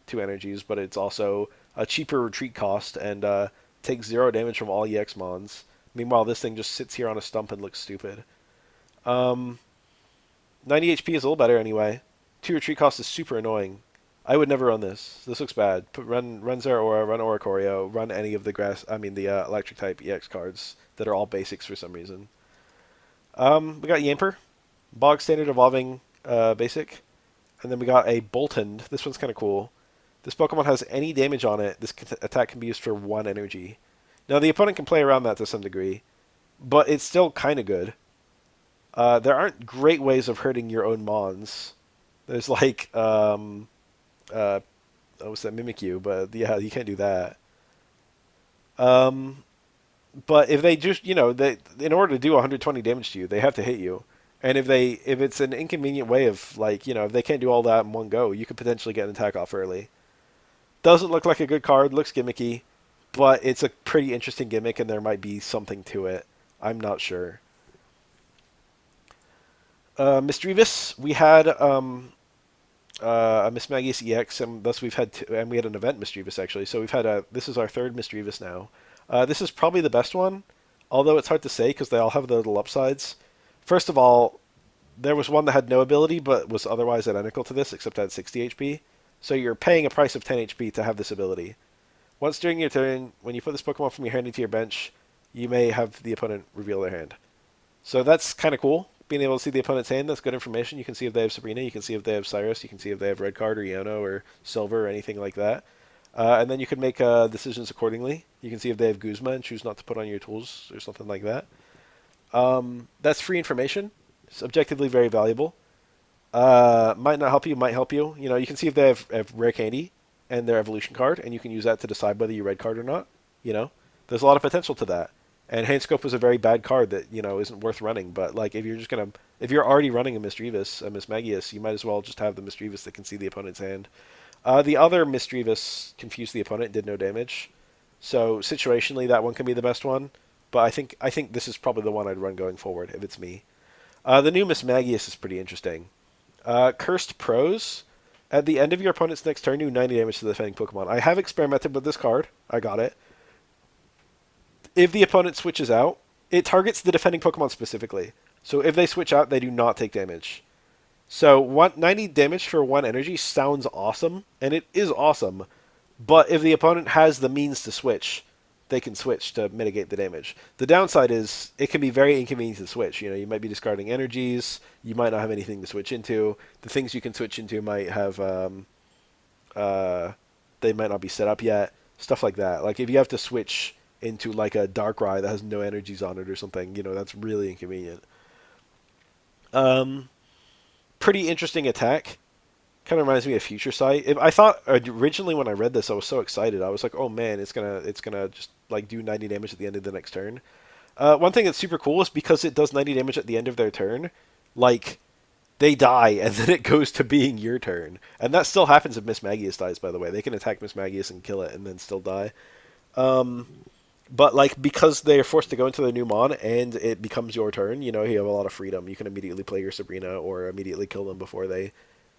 2 energies, but it's also a cheaper retreat cost and takes 0 damage from all EX mons. Meanwhile, this thing just sits here on a stump and looks stupid. 90 HP is a little better anyway. 2 retreat cost is super annoying. I would never run this. This looks bad. Run Zeraora, run Oricorio, run any of the electric type EX cards that are all basics for some reason. We got Yamper, bog standard evolving basic, and then we got a Boltund. This one's kind of cool. This Pokemon has any damage on it. This attack can be used for 1 energy. Now the opponent can play around that to some degree, but it's still kind of good. There aren't great ways of hurting your own mons. There's like what's that, Mimikyu, but yeah, you can't do that. But if they just, they in order to do 120 damage to you, they have to hit you. And if it's an inconvenient way of like, if they can't do all that in one go, you could potentially get an attack off early. Doesn't look like a good card, looks gimmicky, but it's a pretty interesting gimmick and there might be something to it. I'm not sure. Misdreavus, we had a Mismagius EX, and thus we've had and we had an event Misdreavus actually. So we've had this is our third Misdreavus now. This is probably the best one, although it's hard to say because they all have their little upsides. First of all, there was one that had no ability but was otherwise identical to this, except had 60 HP. So you're paying a price of 10 HP to have this ability. Once during your turn, when you put this Pokemon from your hand into your bench, you may have the opponent reveal their hand. So that's kind of cool. Being able to see the opponent's hand, that's good information. You can see if they have Sabrina, you can see if they have Cyrus, you can see if they have Red Card or Iono or Silver or anything like that. And then you can make decisions accordingly. You can see if they have Guzma and choose not to put on your tools or something like that. That's free information. It's objectively very valuable. Might not help you, might help you. You can see if they have Rare Candy and their Evolution card, and you can use that to decide whether you Red Card or not. There's a lot of potential to that. And Handscope was a very bad card that isn't worth running. But like if you're already running a Misdreavus, a Mismagius, you might as well just have the Misdreavus that can see the opponent's hand. The other Misdreavus confused the opponent, did no damage. So situationally, that one can be the best one. But I think this is probably the one I'd run going forward if it's me. The new Mismagius is pretty interesting. Cursed Pros. At the end of your opponent's next turn, do 90 damage to the defending Pokemon. I have experimented with this card. I got it. If the opponent switches out, it targets the defending Pokemon specifically. So if they switch out, they do not take damage. So 90 damage for one energy sounds awesome, and it is awesome. But if the opponent has the means to switch, they can switch to mitigate the damage. The downside is it can be very inconvenient to switch. You might be discarding energies. You might not have anything to switch into. The things you can switch into might have they might not be set up yet. Stuff like that. Like if you have to switch into like a Darkrai that has no energies on it or something, that's really inconvenient. Pretty interesting attack. Kind of reminds me of Future Sight. I thought originally when I read this, I was so excited. I was like, oh man, it's gonna just like do 90 damage at the end of the next turn. One thing that's super cool is because it does 90 damage at the end of their turn, like they die and then it goes to being your turn, and that still happens if Mismagius dies. By the way, they can attack Mismagius and kill it and then still die. But like because they are forced to go into the new mon and it becomes your turn, you have a lot of freedom. You can immediately play your Sabrina or immediately kill them before they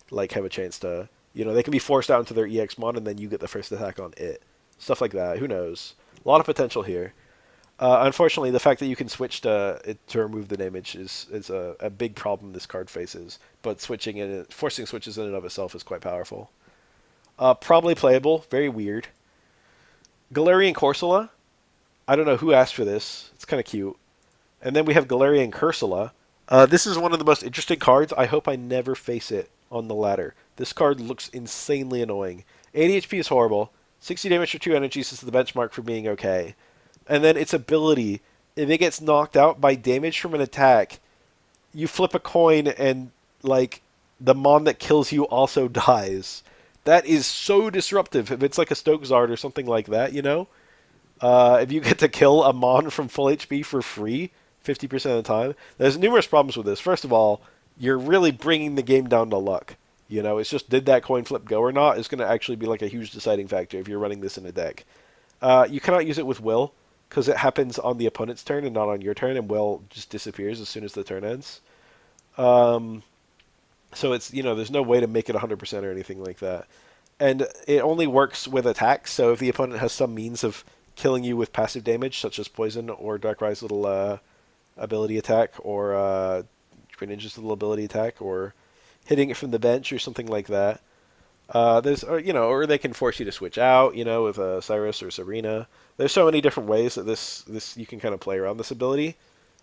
like have a chance to. They can be forced out into their EX mon and then you get the first attack on it. Stuff like that. Who knows? A lot of potential here. Unfortunately, the fact that you can switch to it to remove the damage is a big problem this card faces. But forcing switches in and of itself is quite powerful. Probably playable. Very weird. Galarian Corsola. I don't know who asked for this. It's kind of cute. And then we have Galarian Cursula. This is one of the most interesting cards. I hope I never face it on the ladder. This card looks insanely annoying. 80 HP is horrible. 60 damage for 2 energies is the benchmark for being okay. And then its ability, if it gets knocked out by damage from an attack, you flip a coin and, like, the mon that kills you also dies. That is so disruptive. If it's like a Stokezard or something like that, if you get to kill a mon from full HP for free 50% of the time, there's numerous problems with this. First of all, you're really bringing the game down to luck. It's just did that coin flip go or not is going to actually be like a huge deciding factor if you're running this in a deck. You cannot use it with Will because it happens on the opponent's turn and not on your turn, and Will just disappears as soon as the turn ends. So it's there's no way to make it 100% or anything like that. And it only works with attacks, so if the opponent has some means of killing you with passive damage, such as poison or Darkrai's little ability attack, or Greninja's little ability attack, or hitting it from the bench or something like that. Or they can force you to switch out, with Cyrus or Sabrina. There's so many different ways that this you can kind of play around this ability.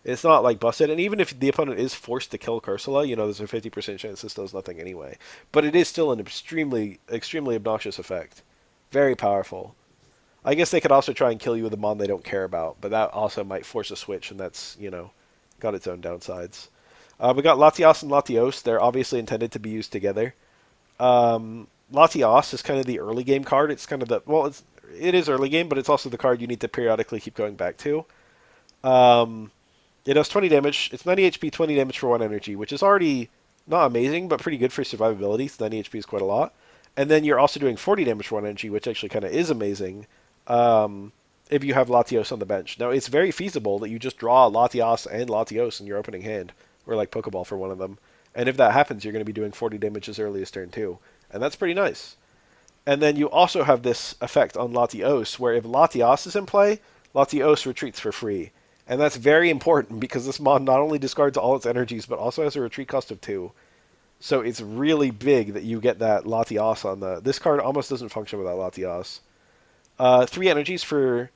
It's not like busted, and even if the opponent is forced to kill Cursula, there's a 50% chance this does nothing anyway. But it is still an extremely, extremely obnoxious effect. Very powerful. I guess they could also try and kill you with a mon they don't care about, but that also might force a switch, and that's, got its own downsides. We got Latias and Latios. They're obviously intended to be used together. Latias is kind of the early game card. It's kind of it is early game, but it's also the card you need to periodically keep going back to. Um, it does 20 damage. It's 90 HP, 20 damage for 1 energy, which is already not amazing, but pretty good for survivability. So 90 HP is quite a lot. And then you're also doing 40 damage for 1 energy, which actually kind of is amazing um, if you have Latios on the bench. Now, it's very feasible that you just draw Latios and Latios in your opening hand, or like Pokeball for one of them. And if that happens, you're going to be doing 40 damage as early as turn 2. And that's pretty nice. And then you also have this effect on Latios, where if Latios is in play, Latios retreats for free. And that's very important because this mod not only discards all its energies, but also has a retreat cost of 2. So it's really big that you get that Latios on the... This card almost doesn't function without Latios. 3 energies for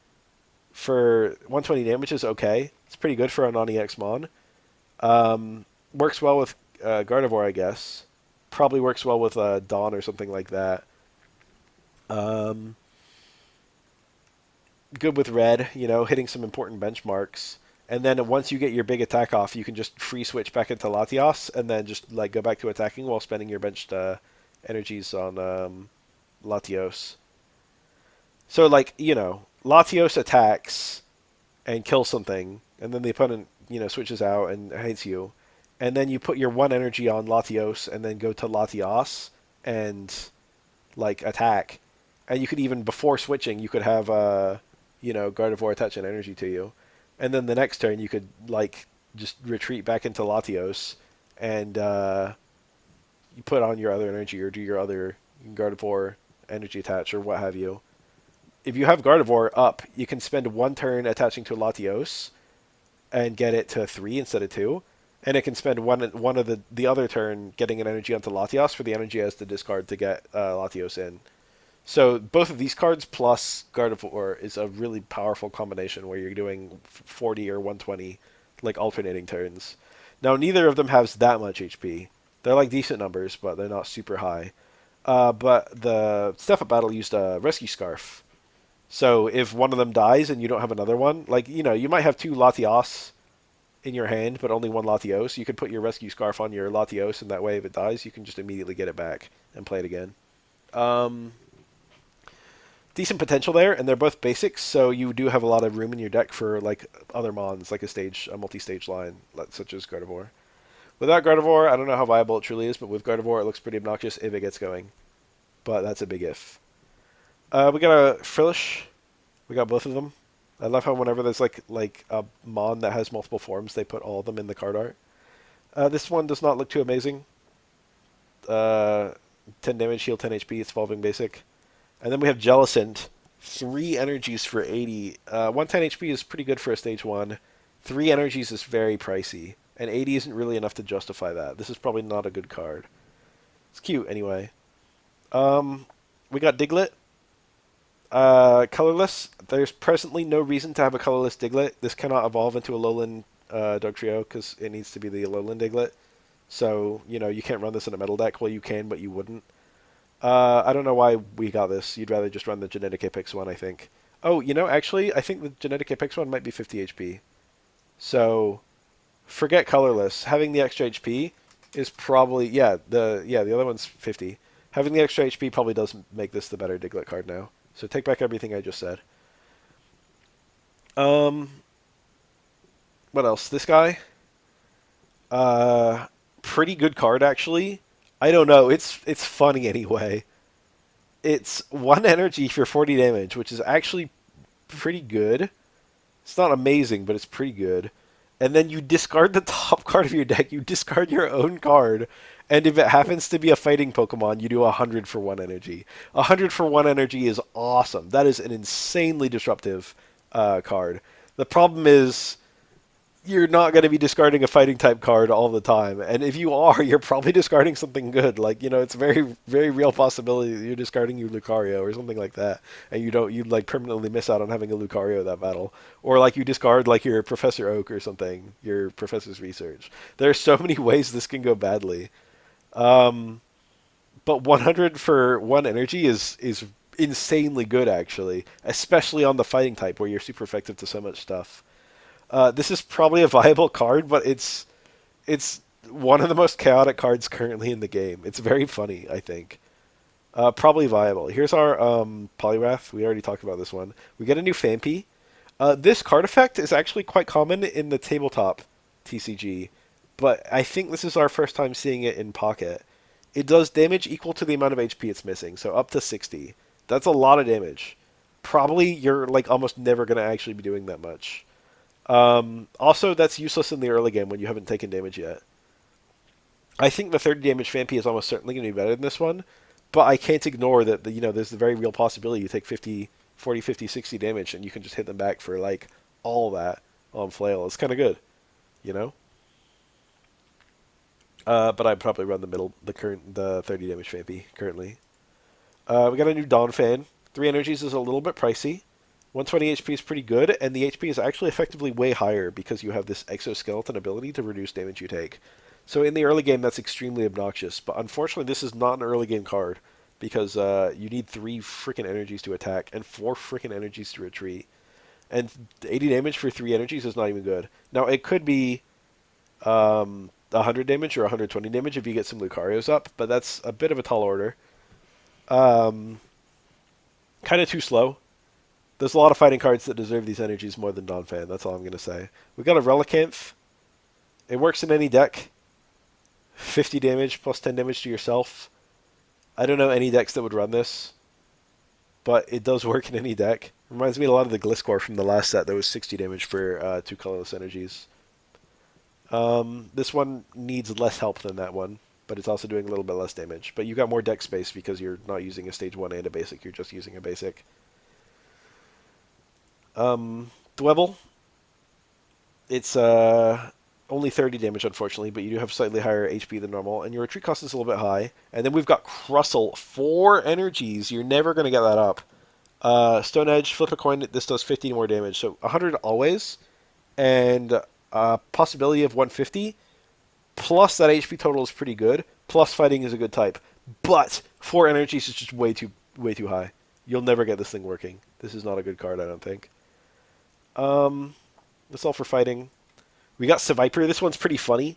120 damage is okay. It's pretty good for a non-EX mon. Works well with Gardevoir, I guess. Probably works well with Dawn or something like that. Um, Good with red, hitting some important benchmarks. And then once you get your big attack off, you can just free switch back into Latios and then just like go back to attacking while spending your benched energies on Latios. So like, Latios attacks and kills something, and then the opponent, switches out and hates you. And then you put your 1 energy on Latios and then go to Latios and like attack. And you could even before switching, you could have Gardevoir attach an energy to you, and then the next turn you could like just retreat back into Latios, and you put on your other energy or do your other Gardevoir energy attach or what have you. If you have Gardevoir up, you can spend 1 turn attaching to Latios and get it to 3 instead of 2. And it can spend one of the other turn getting an energy onto Latios for the energy as to discard to get Latios in. So both of these cards plus Gardevoir is a really powerful combination where you're doing 40 or 120, like alternating turns. Now neither of them has that much HP. They're like decent numbers, but they're not super high. But the Step Up Battle used a Rescue Scarf. So if one of them dies and you don't have another one, like, you might have 2 Latios in your hand, but only 1 Latios. You could put your Rescue Scarf on your Latios, and that way if it dies, you can just immediately get it back and play it again. Um, Decent potential there, and they're both basics, so you do have a lot of room in your deck for like other mons, like a multi-stage line, such as Gardevoir. Without Gardevoir, I don't know how viable it truly is, but with Gardevoir, it looks pretty obnoxious if it gets going. But that's a big if. We got a Frillish. We got both of them. I love how whenever there's like a mon that has multiple forms, they put all of them in the card art. This one does not look too amazing. 10 damage, heal 10 HP, it's evolving basic. And then we have Jellicent. 3 energies for 80. 110 HP is pretty good for a stage 1. 3 energies is very pricey. And 80 isn't really enough to justify that. This is probably not a good card. It's cute anyway. We got Diglett. Colorless. There's presently no reason to have a Colorless Diglett. This cannot evolve into a Lowland Dugtrio because it needs to be the Lowland Diglett. So, you can't run this in a metal deck. Well, you can, but you wouldn't. I don't know why we got this. You'd rather just run the Genetic Apex one, I think. Oh, actually, I think the Genetic Apex one might be 50 HP. So, forget Colorless. Having the extra HP is probably... the other one's 50. Having the extra HP probably does make this the better Diglett card now. So take back everything I just said. What else? This guy? Pretty good card, actually. I don't know. It's funny anyway. It's 1 energy for 40 damage, which is actually pretty good. It's not amazing, but it's pretty good. And then you discard the top card of your deck. You discard your own card. And if it happens to be a fighting Pokemon, you do 100 for 1 energy. 100 for 1 energy is awesome. That is an insanely disruptive card. The problem is you're not going to be discarding a fighting type card all the time. And if you are, you're probably discarding something good. Like, it's a very, very real possibility that you're discarding your Lucario or something like that. And you like permanently miss out on having a Lucario that battle. Or like you discard like your Professor Oak or something, your Professor's Research. There are so many ways this can go badly. But 100 for 1 energy is insanely good, actually. Especially on the fighting type where you're super effective to so much stuff. This is probably a viable card, but it's one of the most chaotic cards currently in the game. It's very funny, I think. Probably viable. Here's our Poliwrath. We already talked about this one. We get a new Phanpy. This card effect is actually quite common in the tabletop TCG, but I think this is our first time seeing it in Pocket. It does damage equal to the amount of HP it's missing, so up to 60. That's a lot of damage. Probably you're like almost never going to actually be doing that much. Also, that's useless in the early game when you haven't taken damage yet. I think the 30 damage Vampy is almost certainly going to be better than this one, but I can't ignore that there's the very real possibility you take 50, 40, 50, 60 damage and you can just hit them back for like all that on flail. It's kind of good, you know. But I'd probably run the 30 damage Vampy currently. We got a new Dawn fan. 3 energies is a little bit pricey. 120 HP is pretty good, and the HP is actually effectively way higher because you have this exoskeleton ability to reduce damage you take. So in the early game, that's extremely obnoxious, but unfortunately this is not an early game card because you need 3 freaking energies to attack and 4 freaking energies to retreat. And 80 damage for 3 energies is not even good. Now, it could be 100 damage or 120 damage if you get some Lucarios up, but that's a bit of a tall order. Kind of too slow. There's a lot of fighting cards that deserve these energies more than Donphan. That's all I'm going to say. We got a Relicanth. It works in any deck. 50 damage plus 10 damage to yourself. I don't know any decks that would run this, but it does work in any deck. Reminds me a lot of the Gliscor from the last set that was 60 damage for 2 colorless energies. This one needs less help than that one, but it's also doing a little bit less damage. But you got more deck space because you're not using a stage 1 and a basic, you're just using a basic. Dwebble. It's only 30 damage, unfortunately, but you do have slightly higher HP than normal, and your retreat cost is a little bit high. And then we've got Crustle. 4 energies. You're never going to get that up. Stone Edge, flip a coin, this does 50 more damage. So 100 always, and possibility of 150, plus that HP total is pretty good, plus fighting is a good type. But 4 energies is just way too high. You'll never get this thing working. This is not a good card, I don't think. That's all for fighting. We got Seviper. This one's pretty funny.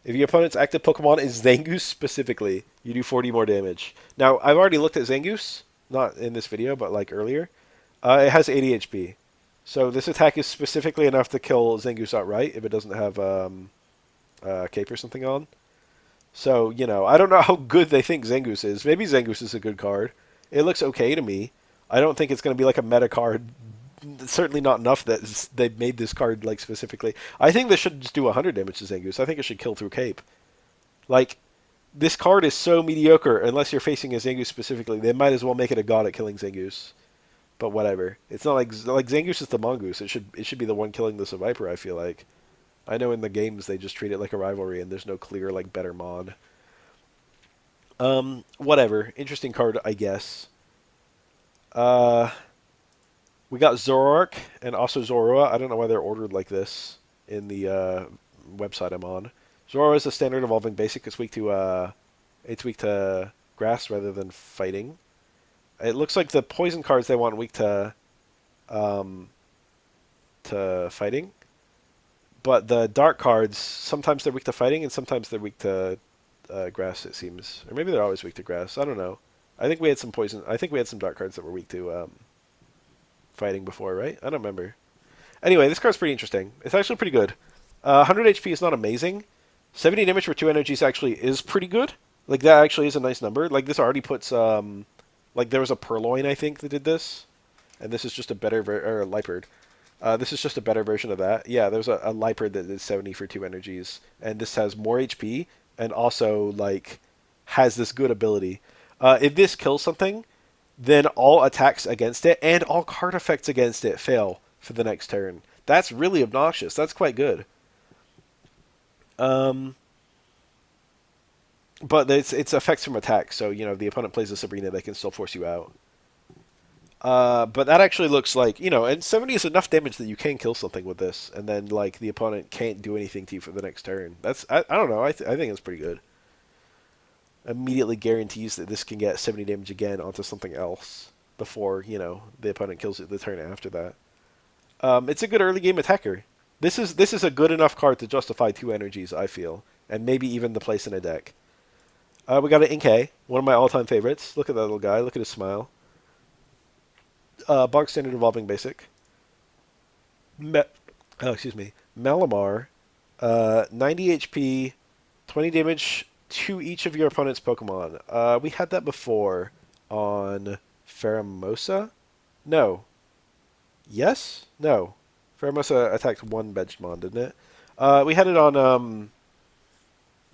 If your opponent's active Pokemon is Zangoose specifically, you do 40 more damage. Now, I've already looked at Zangoose, not in this video, but like earlier. It has 80 HP. So this attack is specifically enough to kill Zangoose outright if it doesn't have Cape or something on. So, I don't know how good they think Zangoose is. Maybe Zangoose is a good card. It looks okay to me. I don't think it's going to be like a meta card. Certainly not enough that they made this card like specifically. I think this should just do 100 damage to Zangoose. I think it should kill through Cape. Like, this card is so mediocre, unless you're facing a Zangoose specifically, they might as well make it a god at killing Zangoose. But whatever. It's not like Zangoose is the Mongoose. It should be the one killing the Seviper, I feel like. I know in the games they just treat it like a rivalry and there's no clear like better mod. Whatever. Interesting card, I guess. We got Zoroark and also Zorua. I don't know why they're ordered like this in the website I'm on. Zorua is a standard evolving basic. It's weak to grass rather than fighting. It looks like the poison cards they want weak to fighting. But the dark cards, sometimes they're weak to fighting and sometimes they're weak to grass, it seems. Or maybe they're always weak to grass. I don't know. I think we had some poison. I think we had some dark cards that were weak to fighting before, right? I don't remember. Anyway, this card's pretty interesting. It's actually pretty good. 100 HP is not amazing. 70 damage for 2 energies actually is pretty good. Like, that actually is a nice number. Like, this already puts, like, there was a Purloin, I think, that did this. And this is just a better, or a Liepard. This is just a better version of that. Yeah, there's a Liepard that did 70 for 2 energies. And this has more HP, and also, like, has this good ability. If this kills something, then all attacks against it and all card effects against it fail for the next turn. That's really obnoxious. That's quite good. But it's effects from attacks, so if the opponent plays a Sabrina, they can still force you out. But that actually looks like, and 70 is enough damage that you can kill something with this, and then like the opponent can't do anything to you for the next turn. I don't know. I think it's pretty good. Immediately guarantees that this can get 70 damage again onto something else before, the opponent kills it the turn after that. It's a good early game attacker. This is a good enough card to justify 2 energies, I feel, and maybe even the place in a deck. We got an Inkay, one of my all-time favorites. Look at that little guy. Look at his smile. Bog standard evolving basic. Me- oh, excuse me. Malamar, 90 HP, 20 damage to each of your opponent's Pokemon. We had that before on Pheromosa? No. Yes? No. Pheromosa attacked one Benchmon, didn't it? We had it on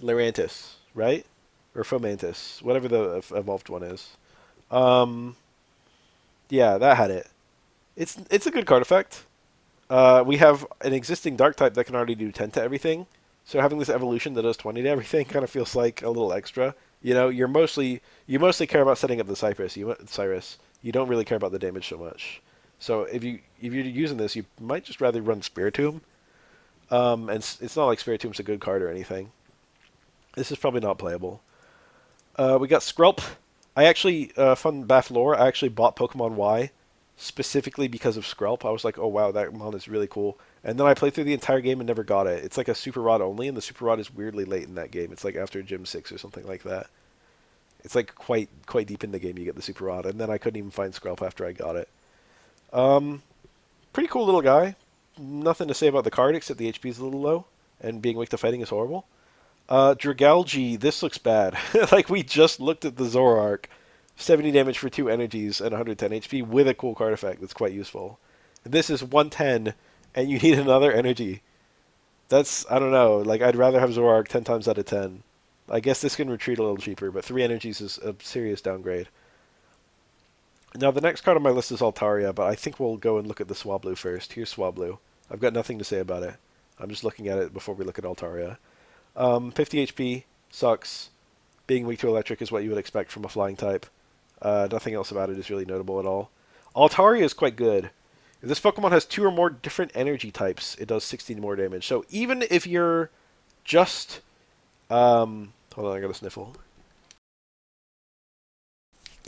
Lurantis, right? Or Fomantis, whatever the evolved one is. Um, yeah, that had it. It's a good card effect. We have an existing Dark type that can already do 10 to everything, so having this evolution that does 20 to everything kind of feels like a little extra. You know, you mostly care about setting up the Cyrus. You don't really care about the damage so much. So if you're using this, you might just rather run Spiritomb. And it's not like Spiritom's a good card or anything. This is probably not playable. We got Skrelp. I actually, fun Baff lore, I actually bought Pokemon Y specifically because of Skrelp. I was like, oh wow, that mon is really cool. And then I played through the entire game and never got it. It's like a Super Rod only, and the Super Rod is weirdly late in that game. It's like after Gym 6 or something like that. It's like quite deep in the game you get the Super Rod, and then I couldn't even find Skrelp after I got it. Um, Pretty cool little guy. Nothing to say about the card except the HP is a little low, and being weak to fighting is horrible. Dragalge, this looks bad. Like, we just looked at the Zoroark. 70 damage for 2 energies and 110 HP with a cool card effect that's quite useful. This is 110, and you need another energy. That's, I don't know, like, I'd rather have Zoroark 10 times out of 10. I guess this can retreat a little cheaper, but 3 energies is a serious downgrade. Now, the next card on my list is Altaria, but I think we'll go and look at the Swablu first. Here's Swablu. I've got nothing to say about it. I'm just looking at it before we look at Altaria. 50 HP, sucks. Being weak to electric is what you would expect from a flying type. Nothing else about it is really notable at all. Altaria is quite good. If this Pokemon has 2 or more different energy types, it does 16 more damage. So even if you're just... hold on, I got a sniffle.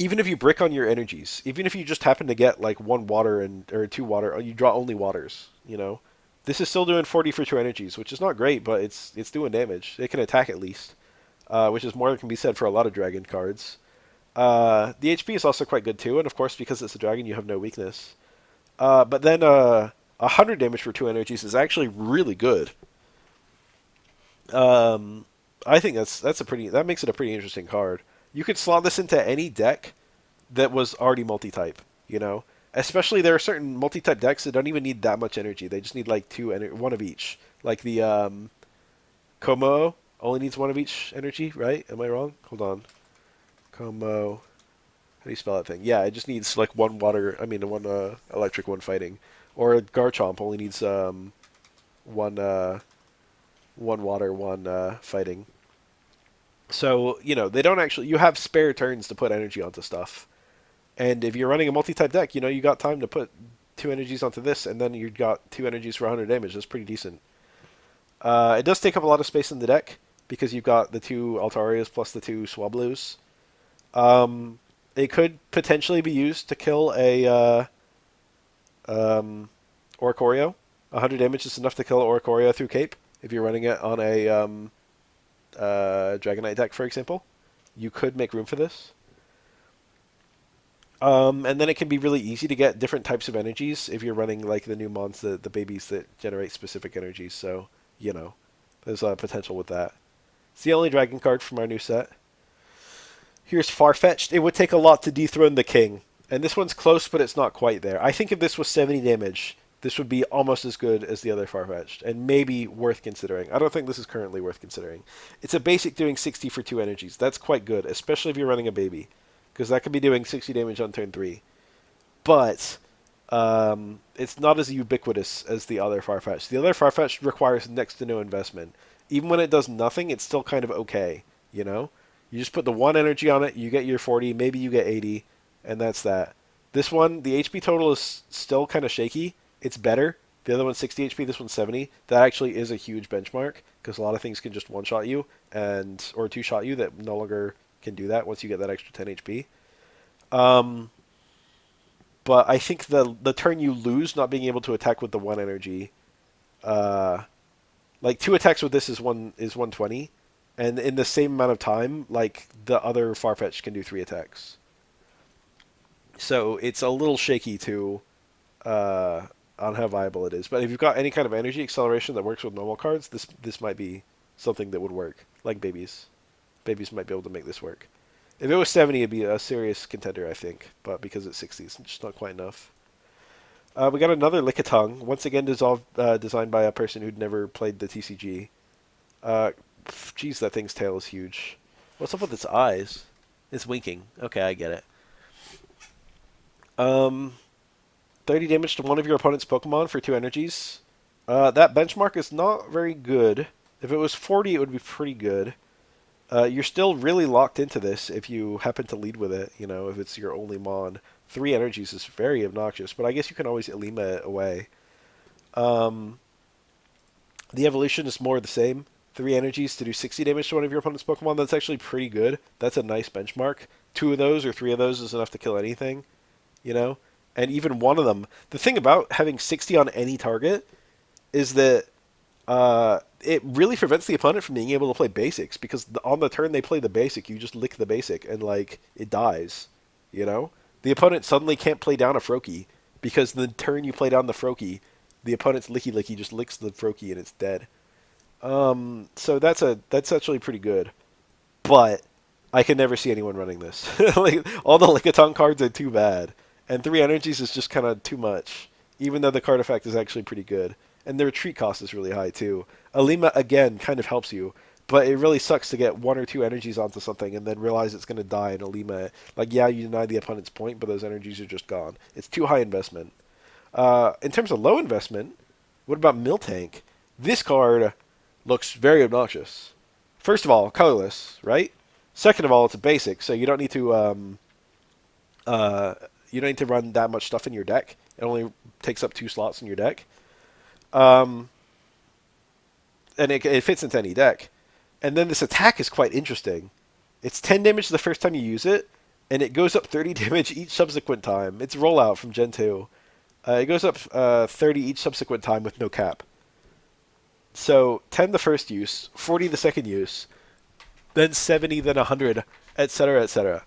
Even if you brick on your energies, even if you just happen to get like 1 water and or 2 water, or you draw only waters, you know, this is still doing 40 for 2 energies, which is not great, but it's doing damage. It can attack at least, which is more than can be said for a lot of dragon cards. The HP is also quite good too, and of course, because it's a dragon, you have no weakness. But then 100 damage for 2 energies is actually really good. Um, I think that makes it a pretty interesting card. You could slot this into any deck that was already multi-type. You know, especially there are certain multi-type decks that don't even need that much energy. They just need like one of each. Like the Como only needs 1 of each energy, right? Am I wrong? Hold on. Como. How do you spell that thing? Yeah, it just needs like 1 water. I mean, 1 electric, 1 fighting. Or Garchomp only needs 1 1 water, 1 fighting. So you know they don't actually. You have spare turns to put energy onto stuff. And if you're running a multi-type deck, you know you got time to put 2 energies onto this, and then you got 2 energies for 100 damage. That's pretty decent. It does take up a lot of space in the deck because you've got the 2 Altarias plus the 2 Swablus. It could potentially be used to kill a Oricorio. 100 damage is enough to kill Oricorio through Cape if you're running it on a Dragonite deck, for example. You could make room for this. And then it can be really easy to get different types of energies if you're running like the new mons, the babies that generate specific energies. So, you know, there's a potential with that. It's the only dragon card from our new set. Here's Farfetch'd. It would take a lot to dethrone the king. And this one's close, but it's not quite there. I think if this was 70 damage, this would be almost as good as the other Farfetch'd, and maybe worth considering. I don't think this is currently worth considering. It's a basic doing 60 for 2 energies. That's quite good, especially if you're running a baby, because that could be doing 60 damage on turn 3. But it's not as ubiquitous as the other Farfetch'd. The other Farfetch'd requires next to no investment. Even when it does nothing, it's still kind of okay, you know? You just put the 1 energy on it, you get your 40, maybe you get 80, and that's that. This one, the HP total is still kind of shaky. It's better. The other one's 60 HP, this one's 70. That actually is a huge benchmark, because a lot of things can just one-shot you, or two-shot you that no longer can do that once you get that extra 10 HP. But I think the turn you lose not being able to attack with the 1 energy, like 2 attacks with this is 120, and in the same amount of time, like the other Farfetch can do 3 attacks. So it's a little shaky to on how viable it is. But if you've got any kind of energy acceleration that works with normal cards, this might be something that would work. Like babies. Babies might be able to make this work. If it was 70, it'd be a serious contender, I think. But because it's 60, it's just not quite enough. We got another Lickitung, once again designed by a person who'd never played the TCG. Geez, that thing's tail is huge. What's up with its eyes? It's winking. Okay, I get it. 30 damage to one of your opponent's Pokemon for 2 energies. That benchmark is not very good. If it was 40, it would be pretty good. You're still really locked into this if you happen to lead with it, if it's your only Mon. 3 energies is very obnoxious, but I guess you can always Elima it away. The evolution is more of the same. 3 energies to do 60 damage to one of your opponent's Pokemon. That's actually pretty good. That's a nice benchmark. 2 of those or 3 of those is enough to kill anything, And even one of them. The thing about having 60 on any target is that it really prevents the opponent from being able to play basics, because on the turn they play the basic, you just lick the basic and it dies. The opponent suddenly can't play down a Froakie, because the turn you play down the Froakie, the opponent's Licky just licks the Froakie and it's dead. So that's actually pretty good, but I can never see anyone running this. All the Lickitung cards are too bad, and 3 energies is just kind of too much, even though the card effect is actually pretty good. And the retreat cost is really high, too. Elima, again, kind of helps you, but it really sucks to get 1 or 2 energies onto something and then realize it's going to die and Elima. Yeah, you deny the opponent's point, but those energies are just gone. It's too high investment. In terms of low investment, what about Miltank? This card looks very obnoxious. First of all, colorless, right? Second of all, it's a basic, so you don't need to run that much stuff in your deck. It only takes up 2 slots in your deck. And it fits into any deck. And then this attack is quite interesting. It's 10 damage the first time you use it, and it goes up 30 damage each subsequent time. It's rollout from Gen 2. It goes up 30 each subsequent time with no cap. So 10 the first use, 40 the second use, then 70, then 100, etc., etc.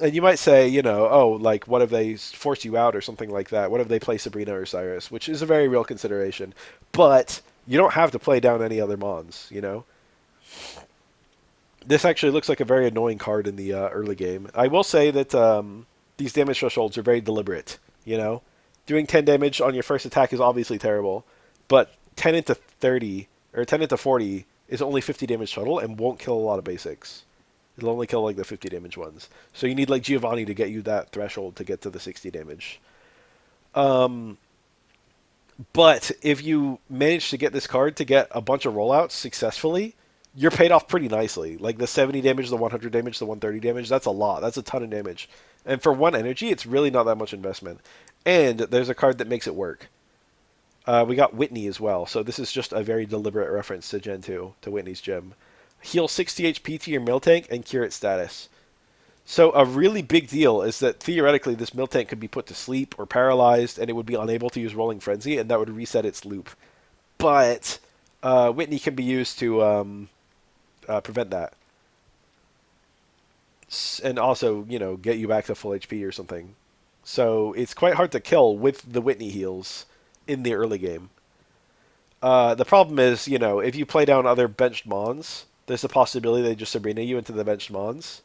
And you might say, what if they force you out or something like that? What if they play Sabrina or Cyrus? Which is a very real consideration. But you don't have to play down any other Mons, This actually looks like a very annoying card in the early game. I will say that these damage thresholds are very deliberate, Doing 10 damage on your first attack is obviously terrible, but 10 into 30, or 10 into 40 is only 50 damage total and won't kill a lot of basics. It'll only kill the 50 damage ones. So you need Giovanni to get you that threshold to get to the 60 damage. But if you manage to get this card to get a bunch of rollouts successfully, you're paid off pretty nicely. The 70 damage, the 100 damage, the 130 damage, that's a lot. That's a ton of damage. And for 1 energy, it's really not that much investment. And there's a card that makes it work. We got Whitney as well, so this is just a very deliberate reference to Gen 2, to Whitney's gym. Heal 60 HP to your Miltank and cure its status. So a really big deal is that theoretically this Miltank could be put to sleep or paralyzed, and it would be unable to use Rolling Frenzy, and that would reset its loop. But Whitney can be used to prevent that. And also, get you back to full HP or something. So it's quite hard to kill with the Whitney heals in the early game. The problem is, if you play down other benched Mons, there's a possibility they just Sabrina you into the benched Mons.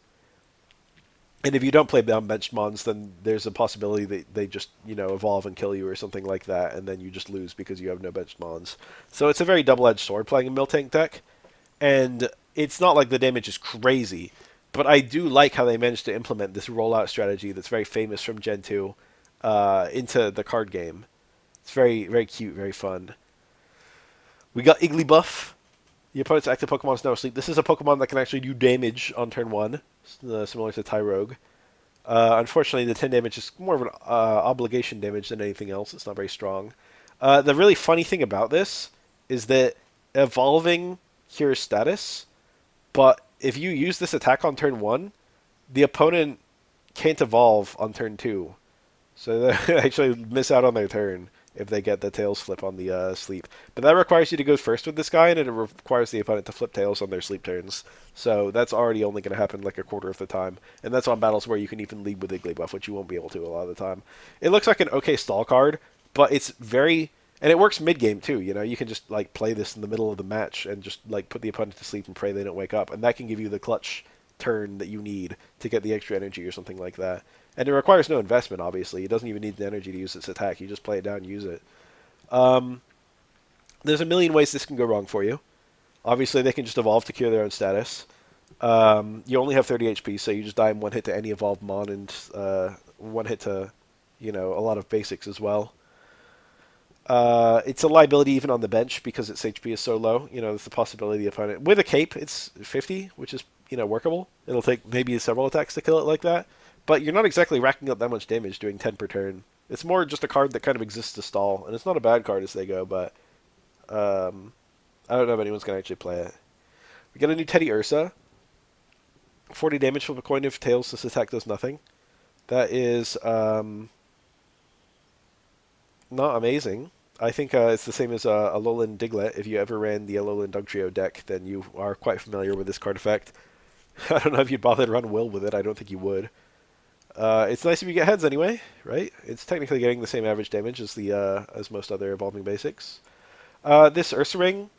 And if you don't play down benched Mons, then there's a possibility that they just, evolve and kill you or something like that, and then you just lose because you have no benched Mons. So it's a very double-edged sword playing a Miltank deck, and it's not like the damage is crazy, but I do like how they managed to implement this rollout strategy that's very famous from Gen 2 into the card game. It's very, very cute, very fun. We got Igglybuff. The opponent's active Pokemon is now asleep. This is a Pokemon that can actually do damage on turn 1, similar to Tyrogue. Unfortunately, the 10 damage is more of an obligation damage than anything else. It's not very strong. The really funny thing about this is that evolving cures status, but if you use this attack on turn 1, the opponent can't evolve on turn 2. So they actually miss out on their turn if they get the Tails flip on the sleep. But that requires you to go first with this guy, and it requires the opponent to flip Tails on their sleep turns. So that's already only going to happen a quarter of the time. And that's on battles where you can even lead with Igglybuff, which you won't be able to a lot of the time. It looks like an okay stall card, but it's very, and it works mid game too. You know, you can just like play this in the middle of the match and just like put the opponent to sleep and pray they don't wake up, and that can give you the clutch turn that you need to get the extra energy or something like that. And it requires no investment, obviously. It doesn't even need the energy to use its attack. You just play it down and use it. Um, there's a million ways this can go wrong for you. Obviously, they can just evolve to cure their own status. You only have 30 HP, so you just die in one hit to any evolved mon and one hit to, a lot of basics as well. It's a liability even on the bench because its HP is so low. There's the possibility the opponent with a cape, it's 50, which is workable. It'll take maybe several attacks to kill it like that, but you're not exactly racking up that much damage doing 10 per turn. It's more just a card that kind of exists to stall, and it's not a bad card as they go, but I don't know if anyone's gonna actually play it. We got a new Teddy Ursa. 40 damage from a coin if tails. This attack does nothing. That is not amazing. I think it's the same as Alolan Diglett. If you ever ran the Alolan Dugtrio deck, then you are quite familiar with this card effect. I don't know if you'd bother to run Will with it. I don't think you would. It's nice if you get heads anyway, right? It's technically getting the same average damage as the as most other evolving basics. This Ursa Ring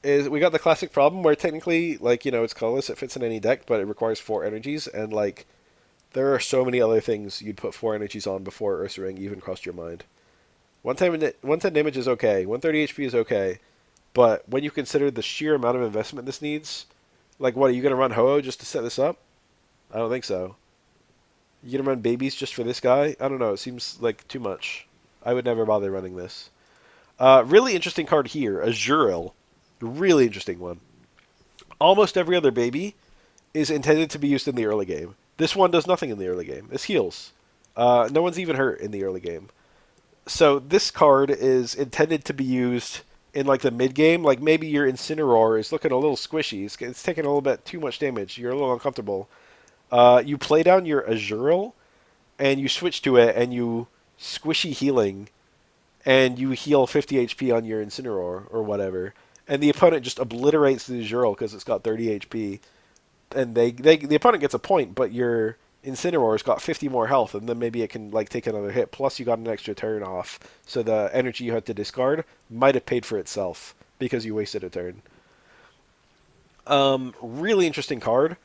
is, we got the classic problem where technically, like, it's colorless, it fits in any deck, but it requires 4 energies, and like there are so many other things you'd put 4 energies on before Ursa Ring even crossed your mind. 110 damage is okay, 130 HP is okay, but when you consider the sheer amount of investment this needs, like, what, are you going to run Ho-Oh just to set this up? I don't think so. You going to run babies just for this guy? I don't know, it seems like too much. I would never bother running this. Really interesting card here, Azurill. Really interesting one. Almost every other baby is intended to be used in the early game. This one does nothing in the early game. This heals. No one's even hurt in the early game. So this card is intended to be used in like the mid game. Like maybe your Incineroar is looking a little squishy. It's taking a little bit too much damage. You're a little uncomfortable. You play down your Azurill, and you switch to it, and you squishy healing, and you heal 50 HP on your Incineroar or whatever. And the opponent just obliterates the Azurill because it's got 30 HP. And the opponent gets a point, but your Incineroar's got 50 more health, and then maybe it can like take another hit. Plus, you got an extra turn off, so the energy you had to discard might have paid for itself because you wasted a turn. Really interesting card.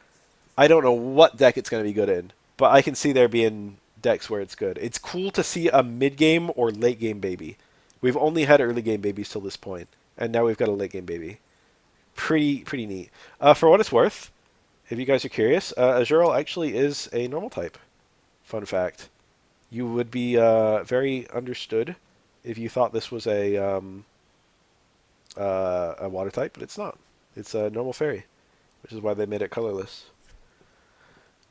I don't know what deck it's going to be good in, but I can see there being decks where it's good. It's cool to see a mid-game or late-game baby. We've only had early-game babies till this point, and now we've got a late-game baby. Pretty neat. For what it's worth, if you guys are curious, Azurill actually is a normal type. Fun fact. You would be very understood if you thought this was a water type, but it's not. It's a normal fairy, which is why they made it colorless.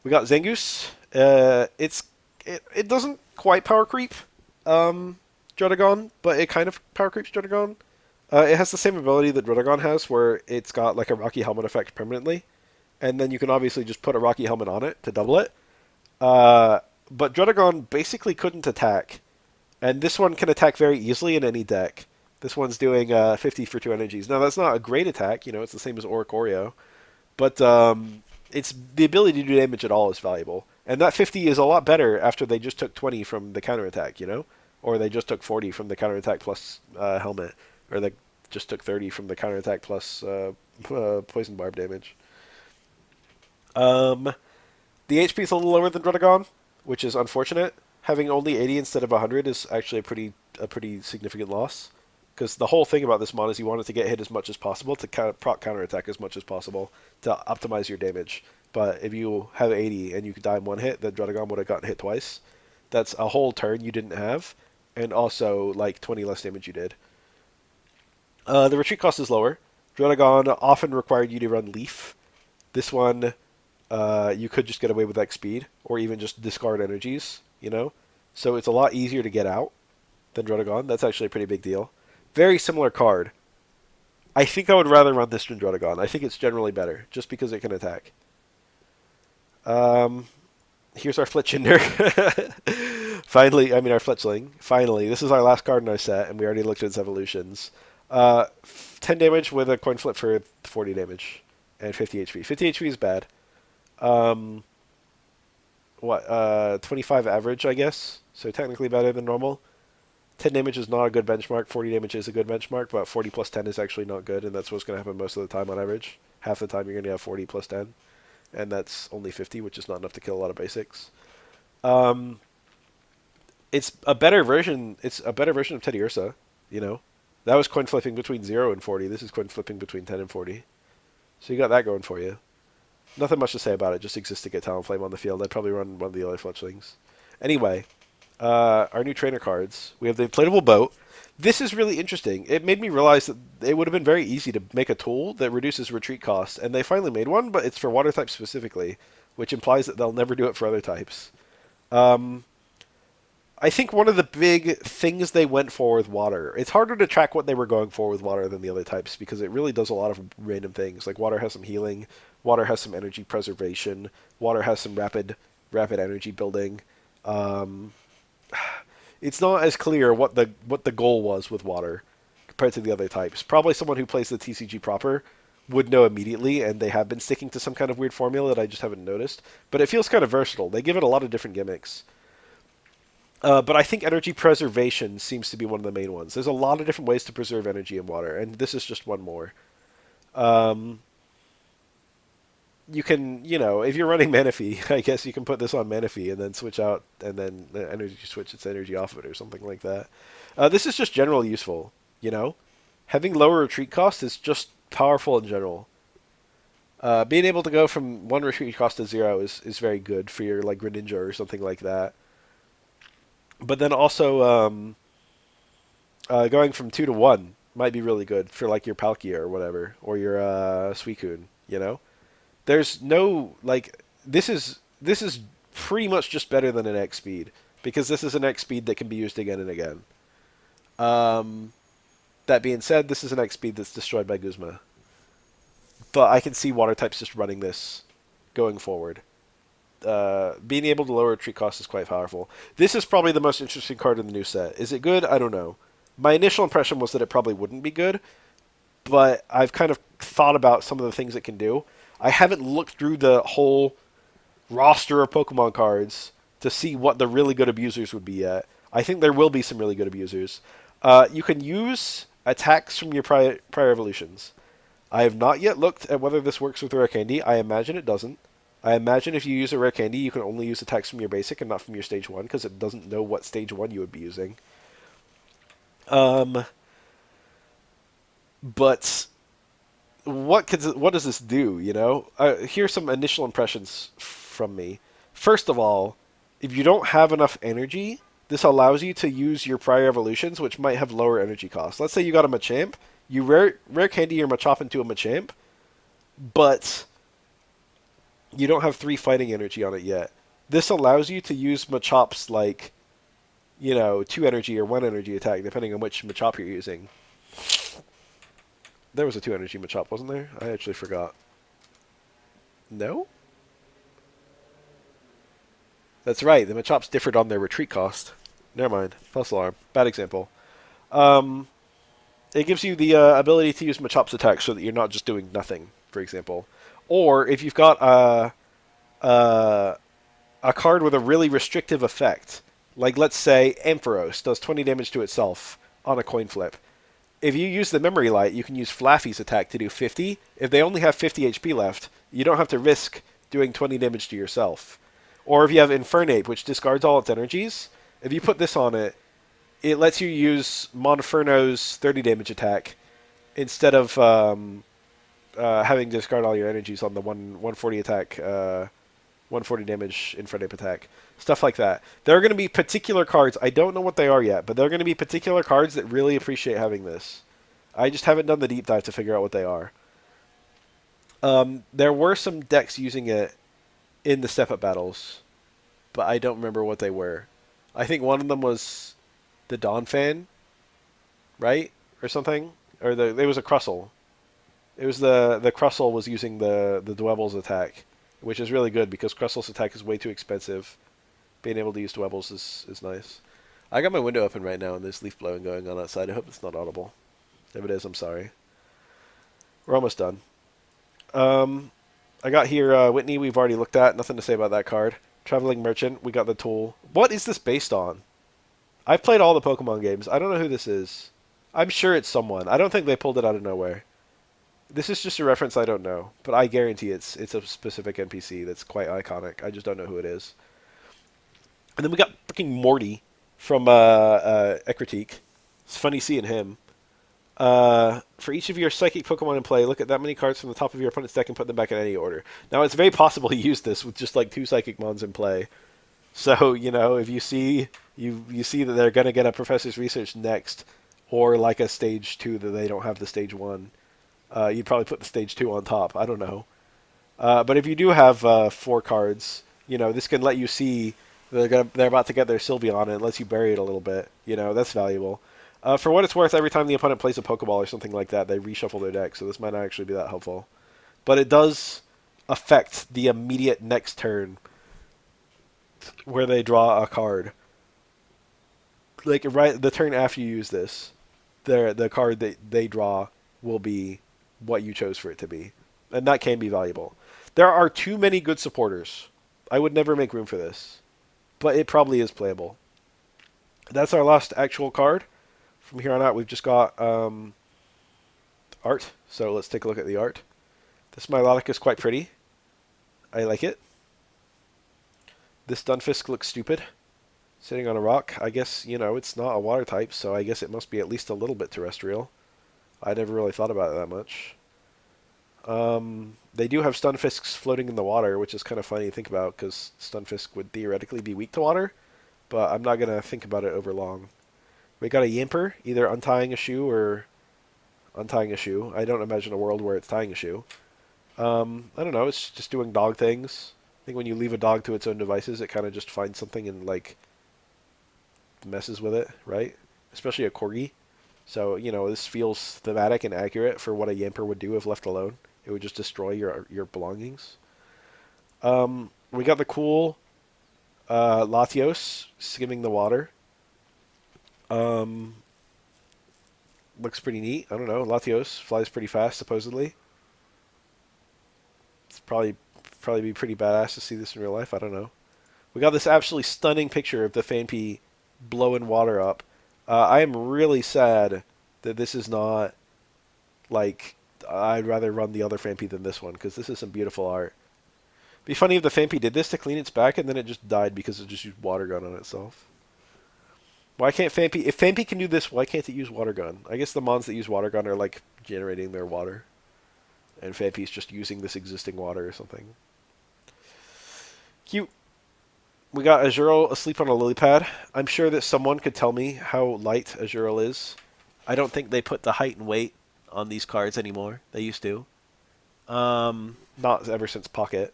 We got Zangoose. It doesn't quite power creep Druddigon, but it kind of power creeps Druddigon. It has the same ability that Druddigon has, where it's got like a Rocky Helmet effect permanently, and then you can obviously just put a Rocky Helmet on it to double it. But Druddigon basically couldn't attack, and this one can attack very easily in any deck. This one's doing 50 for 2 energies. Now that's not a great attack, it's the same as Oricorio, but it's the ability to do damage at all is valuable. And that 50 is a lot better after they just took 20 from the counterattack, or they just took 40 from the counterattack plus helmet, or they just took 30 from the counterattack plus poison barb damage. The HP is a little lower than Druddigon, which is unfortunate. Having only 80 instead of 100 is actually a pretty significant loss. Because the whole thing about this mod is you want it to get hit as much as possible to proc counterattack as much as possible to optimize your damage. But if you have 80 and you could die in one hit, then Druddigon would have gotten hit twice. That's a whole turn you didn't have, and also like 20 less damage you did. The retreat cost is lower. Druddigon often required you to run Leaf. This one, you could just get away with X speed, or even just discard energies, So it's a lot easier to get out than Druddigon. That's actually a pretty big deal. Very similar card. I think I would rather run this than Druddigon. I think it's generally better, just because it can attack. Here's our Fletchinder. Finally, our Fletchling. Finally, this is our last card in our set, and we already looked at its evolutions. 10 damage with a coin flip for 40 damage, and 50 HP. 50 HP is bad. 25 average, I guess. So technically better than normal. 10 damage is not a good benchmark. 40 damage is a good benchmark, but 40 plus 10 is actually not good, and that's what's going to happen most of the time on average. Half the time you're going to have 40 plus 10, and that's only 50, which is not enough to kill a lot of basics. Um, it's a better version. It's a better version of Teddy Ursa. You know, that was coin flipping between 0 and 40. This is coin flipping between 10 and 40. So you got that going for you. Nothing much to say about it. Just exists to get Talonflame on the field. I'd probably run one of the other fletchlings. Anyway, our new trainer cards. We have the inflatable boat. This is really interesting. It made me realize that it would have been very easy to make a tool that reduces retreat costs, and they finally made one, but it's for water types specifically, which implies that they'll never do it for other types. Um, I think one of the big things they went for with water, it's harder to track what they were going for with water than the other types because it really does a lot of random things. Like water has some healing, water has some energy preservation, water has some rapid energy building. Um, it's not as clear what the goal was with water compared to the other types. Probably someone who plays the TCG proper would know immediately, and they have been sticking to some kind of weird formula that I just haven't noticed. But it feels kind of versatile. They give it a lot of different gimmicks. But I think energy preservation seems to be one of the main ones. There's a lot of different ways to preserve energy in water, and this is just one more. Um, you can, if you're running Manaphy, I guess you can put this on Manaphy and then switch out, and then the energy switch its energy off of it or something like that. This is just generally useful, Having lower retreat cost is just powerful in general. Being able to go from 1 retreat cost to 0 is very good for your like Greninja or something like that. But then also going from 2 to 1 might be really good for like your Palkia or whatever, or your Suicune. There's no like this is pretty much just better than an X speed because this is an X speed that can be used again and again. Um, that being said, this is an X speed that's destroyed by Guzma, but I can see water types just running this going forward. Being able to lower retreat cost is quite powerful. This is probably the most interesting card in the new set. Is it good? I don't know. My initial impression was that it probably wouldn't be good, but I've kind of thought about some of the things it can do. I haven't looked through the whole roster of Pokemon cards to see what the really good abusers would be yet. I think there will be some really good abusers. You can use attacks from your prior evolutions. I have not yet looked at whether this works with Rare Candy. I imagine it doesn't. I imagine if you use a Rare Candy, you can only use attacks from your basic and not from your stage 1, because it doesn't know what stage 1 you would be using. But what does this do, here's some initial impressions from me. First of all, if you don't have enough energy, this allows you to use your prior evolutions, which might have lower energy costs. Let's say you got a Machamp, you rare candy your Machop into a Machamp, but you don't have 3 fighting energy on it yet. This allows you to use Machop's, 2 energy or 1 energy attack, depending on which Machop you're using. There was a 2 energy Machop, wasn't there? I actually forgot. No? That's right, the Machops differed on their retreat cost. Never mind. False alarm. Bad example. It gives you the ability to use Machop's attack so that you're not just doing nothing, for example. Or if you've got a card with a really restrictive effect, like let's say Ampharos does 20 damage to itself on a coin flip. If you use the Memory Light, you can use Flaffy's attack to do 50. If they only have 50 HP left, you don't have to risk doing 20 damage to yourself. Or if you have Infernape, which discards all its energies, if you put this on it, it lets you use Monferno's 30 damage attack instead of having to discard all your energies on the 140 attack, 140 damage Infernape attack. Stuff like that. There are going to be particular cards, I don't know what they are yet, but there are going to be particular cards that really appreciate having this. I just haven't done the deep dive to figure out what they are. There were some decks using it in the step-up battles, but I don't remember what they were. I think one of them was the Donphan, right? Or something? Or it was a Crustle. It was the Crustle was using the Dwebbles attack, which is really good because Crustle's attack is way too expensive. Being able to use Dwebbles is nice. I got my window open right now and there's leaf blowing going on outside. I hope it's not audible. If it is, I'm sorry. We're almost done. I got here Whitney, we've already looked at. Nothing to say about that card. Traveling Merchant, we got the tool. What is this based on? I've played all the Pokemon games. I don't know who this is. I'm sure it's someone. I don't think they pulled it out of nowhere. This is just a reference I don't know, but I guarantee it's a specific NPC that's quite iconic. I just don't know who it is. And then we got freaking Morty from Ekritique. It's funny seeing him. For each of your psychic Pokemon in play, look at that many cards from the top of your opponent's deck and put them back in any order. Now, it's very possible to use this with just like two psychic mons in play. So, if you see that they're gonna get a Professor's Research next, or like a stage 2 that they don't have the stage 1, you'd probably put the stage 2 on top. I don't know. But if you do have 4 cards, this can let you see they're about to get their Sylveon, and it lets you bury it a little bit. That's valuable. For what it's worth, every time the opponent plays a Pokeball or something like that, they reshuffle their deck, so this might not actually be that helpful. But it does affect the immediate next turn where they draw a card. Like right the turn after you use this, the card that they draw will be what you chose for it to be. And that can be valuable. There are too many good supporters. I would never make room for this. But it probably is playable. That's our last actual card. From here on out, we've just got art. So let's take a look at the art. This Milotic is quite pretty. I like it. This Dunfisk looks stupid. Sitting on a rock. I guess, it's not a water type, so I guess it must be at least a little bit terrestrial. I never really thought about it that much. They do have Stunfisks floating in the water, which is kind of funny to think about, because Stunfisk would theoretically be weak to water, but I'm not going to think about it over long. We got a Yamper, either untying a shoe or untying a shoe. I don't imagine a world where it's tying a shoe. I don't know, it's just doing dog things. I think when you leave a dog to its own devices, it kind of just finds something and, messes with it, right? Especially a Corgi. So, this feels thematic and accurate for what a Yamper would do if left alone. It would just destroy your belongings. We got the cool Latios skimming the water. Looks pretty neat. I don't know. Latios flies pretty fast, supposedly. It's probably be pretty badass to see this in real life. I don't know. We got this absolutely stunning picture of the Phanpy blowing water up. I am really sad that this is not, I'd rather run the other Phanpy than this one, because this is some beautiful art. It'd be funny if the Phanpy did this to clean its back, and then it just died because it just used Water Gun on itself. Why can't Phanpy... If Phanpy can do this, why can't it use Water Gun? I guess the mons that use Water Gun are, generating their water. And Phanpy's just using this existing water or something. Cute. We got Azurill asleep on a lily pad. I'm sure that someone could tell me how light Azurill is. I don't think they put the height and weight on these cards anymore. They used to. Not ever since Pocket.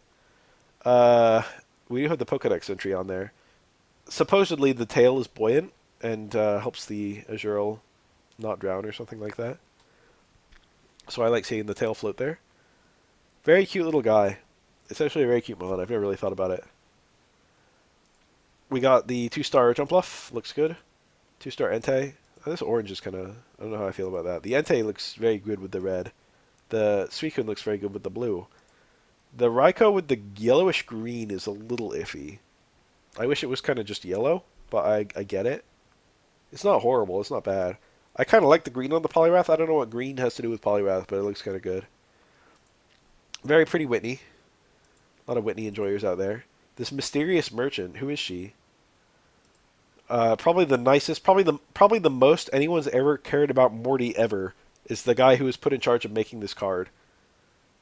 We do have the Pokedex entry on there. Supposedly the tail is buoyant and helps the Azurill not drown or something like that. So I like seeing the tail float there. Very cute little guy. It's actually a very cute mon. I've never really thought about it. We got the 2-star Jumpluff. Looks good. 2-star Entei. This orange is kind of... I don't know how I feel about that. The Entei looks very good with the red. The Suicune looks very good with the blue. The Raikou with the yellowish green is a little iffy. I wish it was kind of just yellow, but I get it. It's not horrible. It's not bad. I kind of like the green on the Poliwrath. I don't know what green has to do with Poliwrath, but it looks kind of good. Very pretty Whitney. A lot of Whitney enjoyers out there. This mysterious merchant, who is she? Probably the nicest, probably the most anyone's ever cared about Morty ever is the guy who was put in charge of making this card.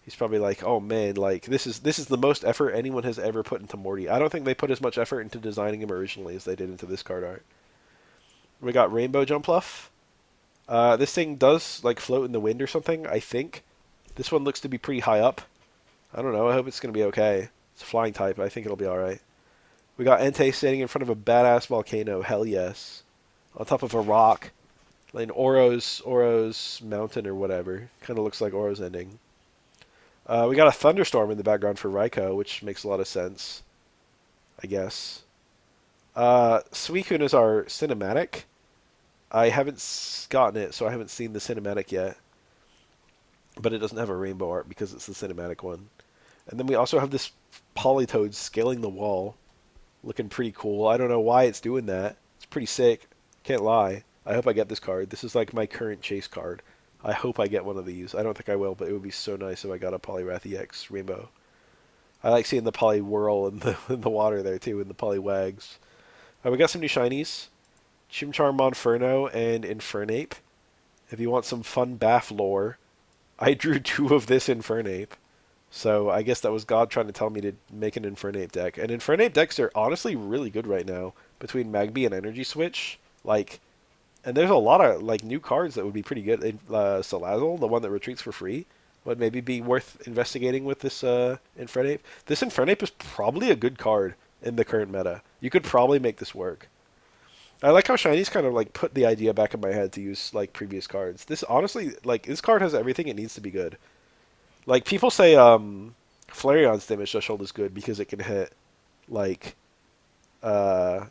He's probably like, oh man, this is the most effort anyone has ever put into Morty. I don't think they put as much effort into designing him originally as they did into this card art. We got Rainbow Jumpluff. This thing does float in the wind or something, I think. This one looks to be pretty high up. I don't know, I hope it's going to be okay. It's a flying type, I think it'll be alright. We got Entei standing in front of a badass volcano, hell yes. On top of a rock. Like Oro's mountain or whatever. Kind of looks like Oro's ending. We got a thunderstorm in the background for Raikou, which makes a lot of sense. I guess. Suicune is our cinematic. I haven't gotten it, so I haven't seen the cinematic yet. But it doesn't have a rainbow art because it's the cinematic one. And then we also have this Politoed scaling the wall. Looking pretty cool. I don't know why it's doing that. It's pretty sick. Can't lie. I hope I get this card. This is like my current chase card. I hope I get one of these. I don't think I will, but it would be so nice if I got a Poliwrath EX Rainbow. I like seeing the Poly whirl in the in the water there too, and the Poliwags. We got some new shinies. Chimchar Monferno and Infernape. If you want some fun Baff lore, I drew two of this Infernape. So I guess that was God trying to tell me to make an Infernape deck. And Infernape decks are honestly really good right now between Magby and Energy Switch. Like, and there's a lot of like new cards that would be pretty good. Salazzle, the one that retreats for free, would maybe be worth investigating with this Infernape. This Infernape is probably a good card in the current meta. You could probably make this work. I like how Shiny's kind of like put the idea back in my head to use like previous cards. This honestly, like this card has everything it needs to be good. Like people say, Flareon's damage threshold is good because it can hit like uh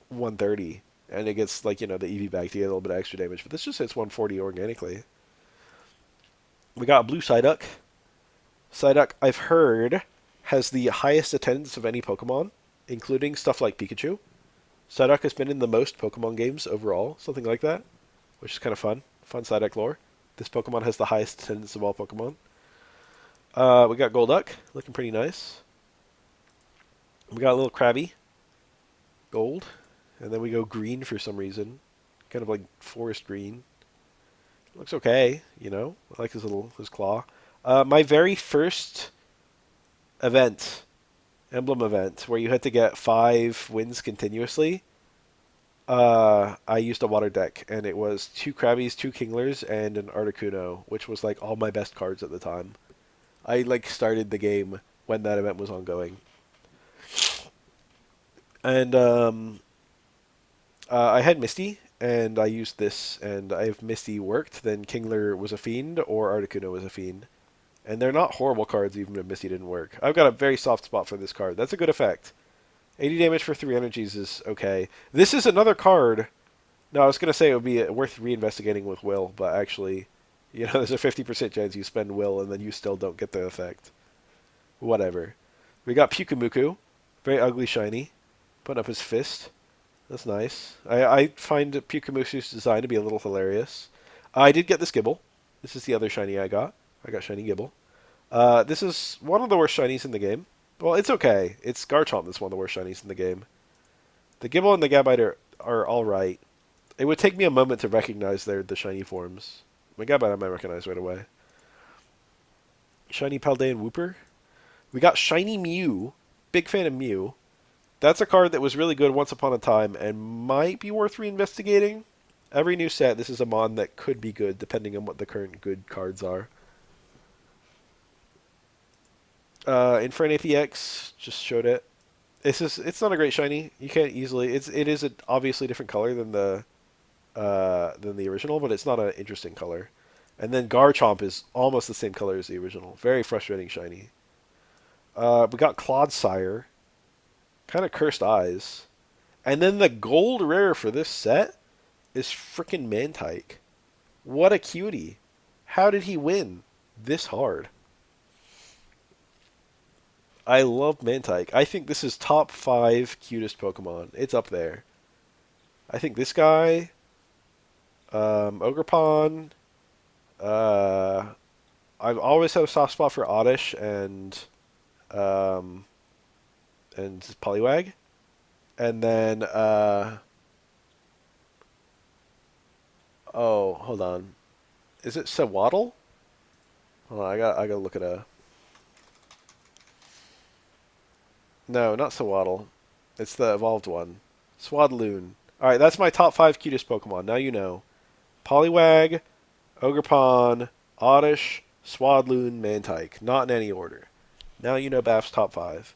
130, and it gets like the EV back to get a little bit of extra damage. But this just hits 140 organically. We got blue Psyduck. Psyduck, I've heard, has the highest attendance of any Pokemon, including stuff like Pikachu. Psyduck has been in the most Pokemon games overall, something like that, which is kind of fun. Fun Psyduck lore. This Pokemon has the highest attendance of all Pokemon. We got Golduck, looking pretty nice. We got a little Krabby, gold, and then we go green for some reason, kind of like forest green. Looks okay, I like his claw. My very first event, emblem event, where you had to get 5 wins continuously. I used a water deck, and it was 2 Krabbies, 2 Kinglers, and an Articuno, which was like all my best cards at the time. I like started the game when that event was ongoing. And I had Misty, and I used this, and if Misty worked, then Kingler was a fiend, or Articuno was a fiend. And they're not horrible cards, even if Misty didn't work. I've got a very soft spot for this card. That's a good effect. 80 damage for 3 energies is okay. This is another card. No, I was going to say it would be worth reinvestigating with Will, but actually, there's a 50% chance you spend Will and then you still don't get the effect. Whatever. We got Pyukumuku. Very ugly shiny. Putting up his fist. That's nice. I find Pyukumuku's design to be a little hilarious. I did get this Gibble. This is the other shiny I got. I got shiny Gibble. This is one of the worst shinies in the game. Well, it's okay. It's Garchomp that's one of the worst shinies in the game. The Gibble and the Gabite are alright. It would take me a moment to recognize the shiny forms. My Gabite I might recognize right away. Shiny Paldean Wooper. We got shiny Mew. Big fan of Mew. That's a card that was really good once upon a time and might be worth reinvestigating. Every new set, this is a mon that could be good depending on what the current good cards are. Infernape EX, just showed it. It's not a great shiny. You can't easily. It is obviously different color than the original, but it's not an interesting color. And then Garchomp is almost the same color as the original. Very frustrating shiny. We got Clodsire. Kind of cursed eyes. And then the gold rare for this set is frickin' Mantike. What a cutie. How did he win this hard? I love Mantike. I think this is top 5 cutest Pokemon. It's up there. I think this guy, Ogerpon, I've always had a soft spot for Oddish and Poliwag. And then, oh, hold on. Is it Sewaddle? Hold on, I gotta look at a... No, not Sewaddle. It's the evolved one. Swadloon. Alright, that's my top 5 cutest Pokemon. Now you know. Poliwag, Ogerpon, Oddish, Swadloon, Mantike. Not in any order. Now you know Baff's top 5.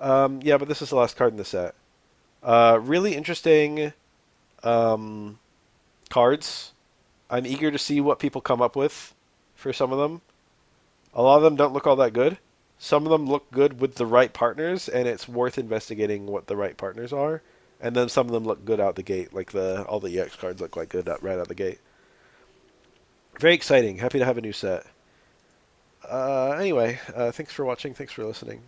Yeah, but this is the last card in the set. Really interesting cards. I'm eager to see what people come up with for some of them. A lot of them don't look all that good. Some of them look good with the right partners, and it's worth investigating what the right partners are. And then some of them look good out the gate, like all the EX cards look quite good right out the gate. Very exciting. Happy to have a new set. Anyway, thanks for watching. Thanks for listening.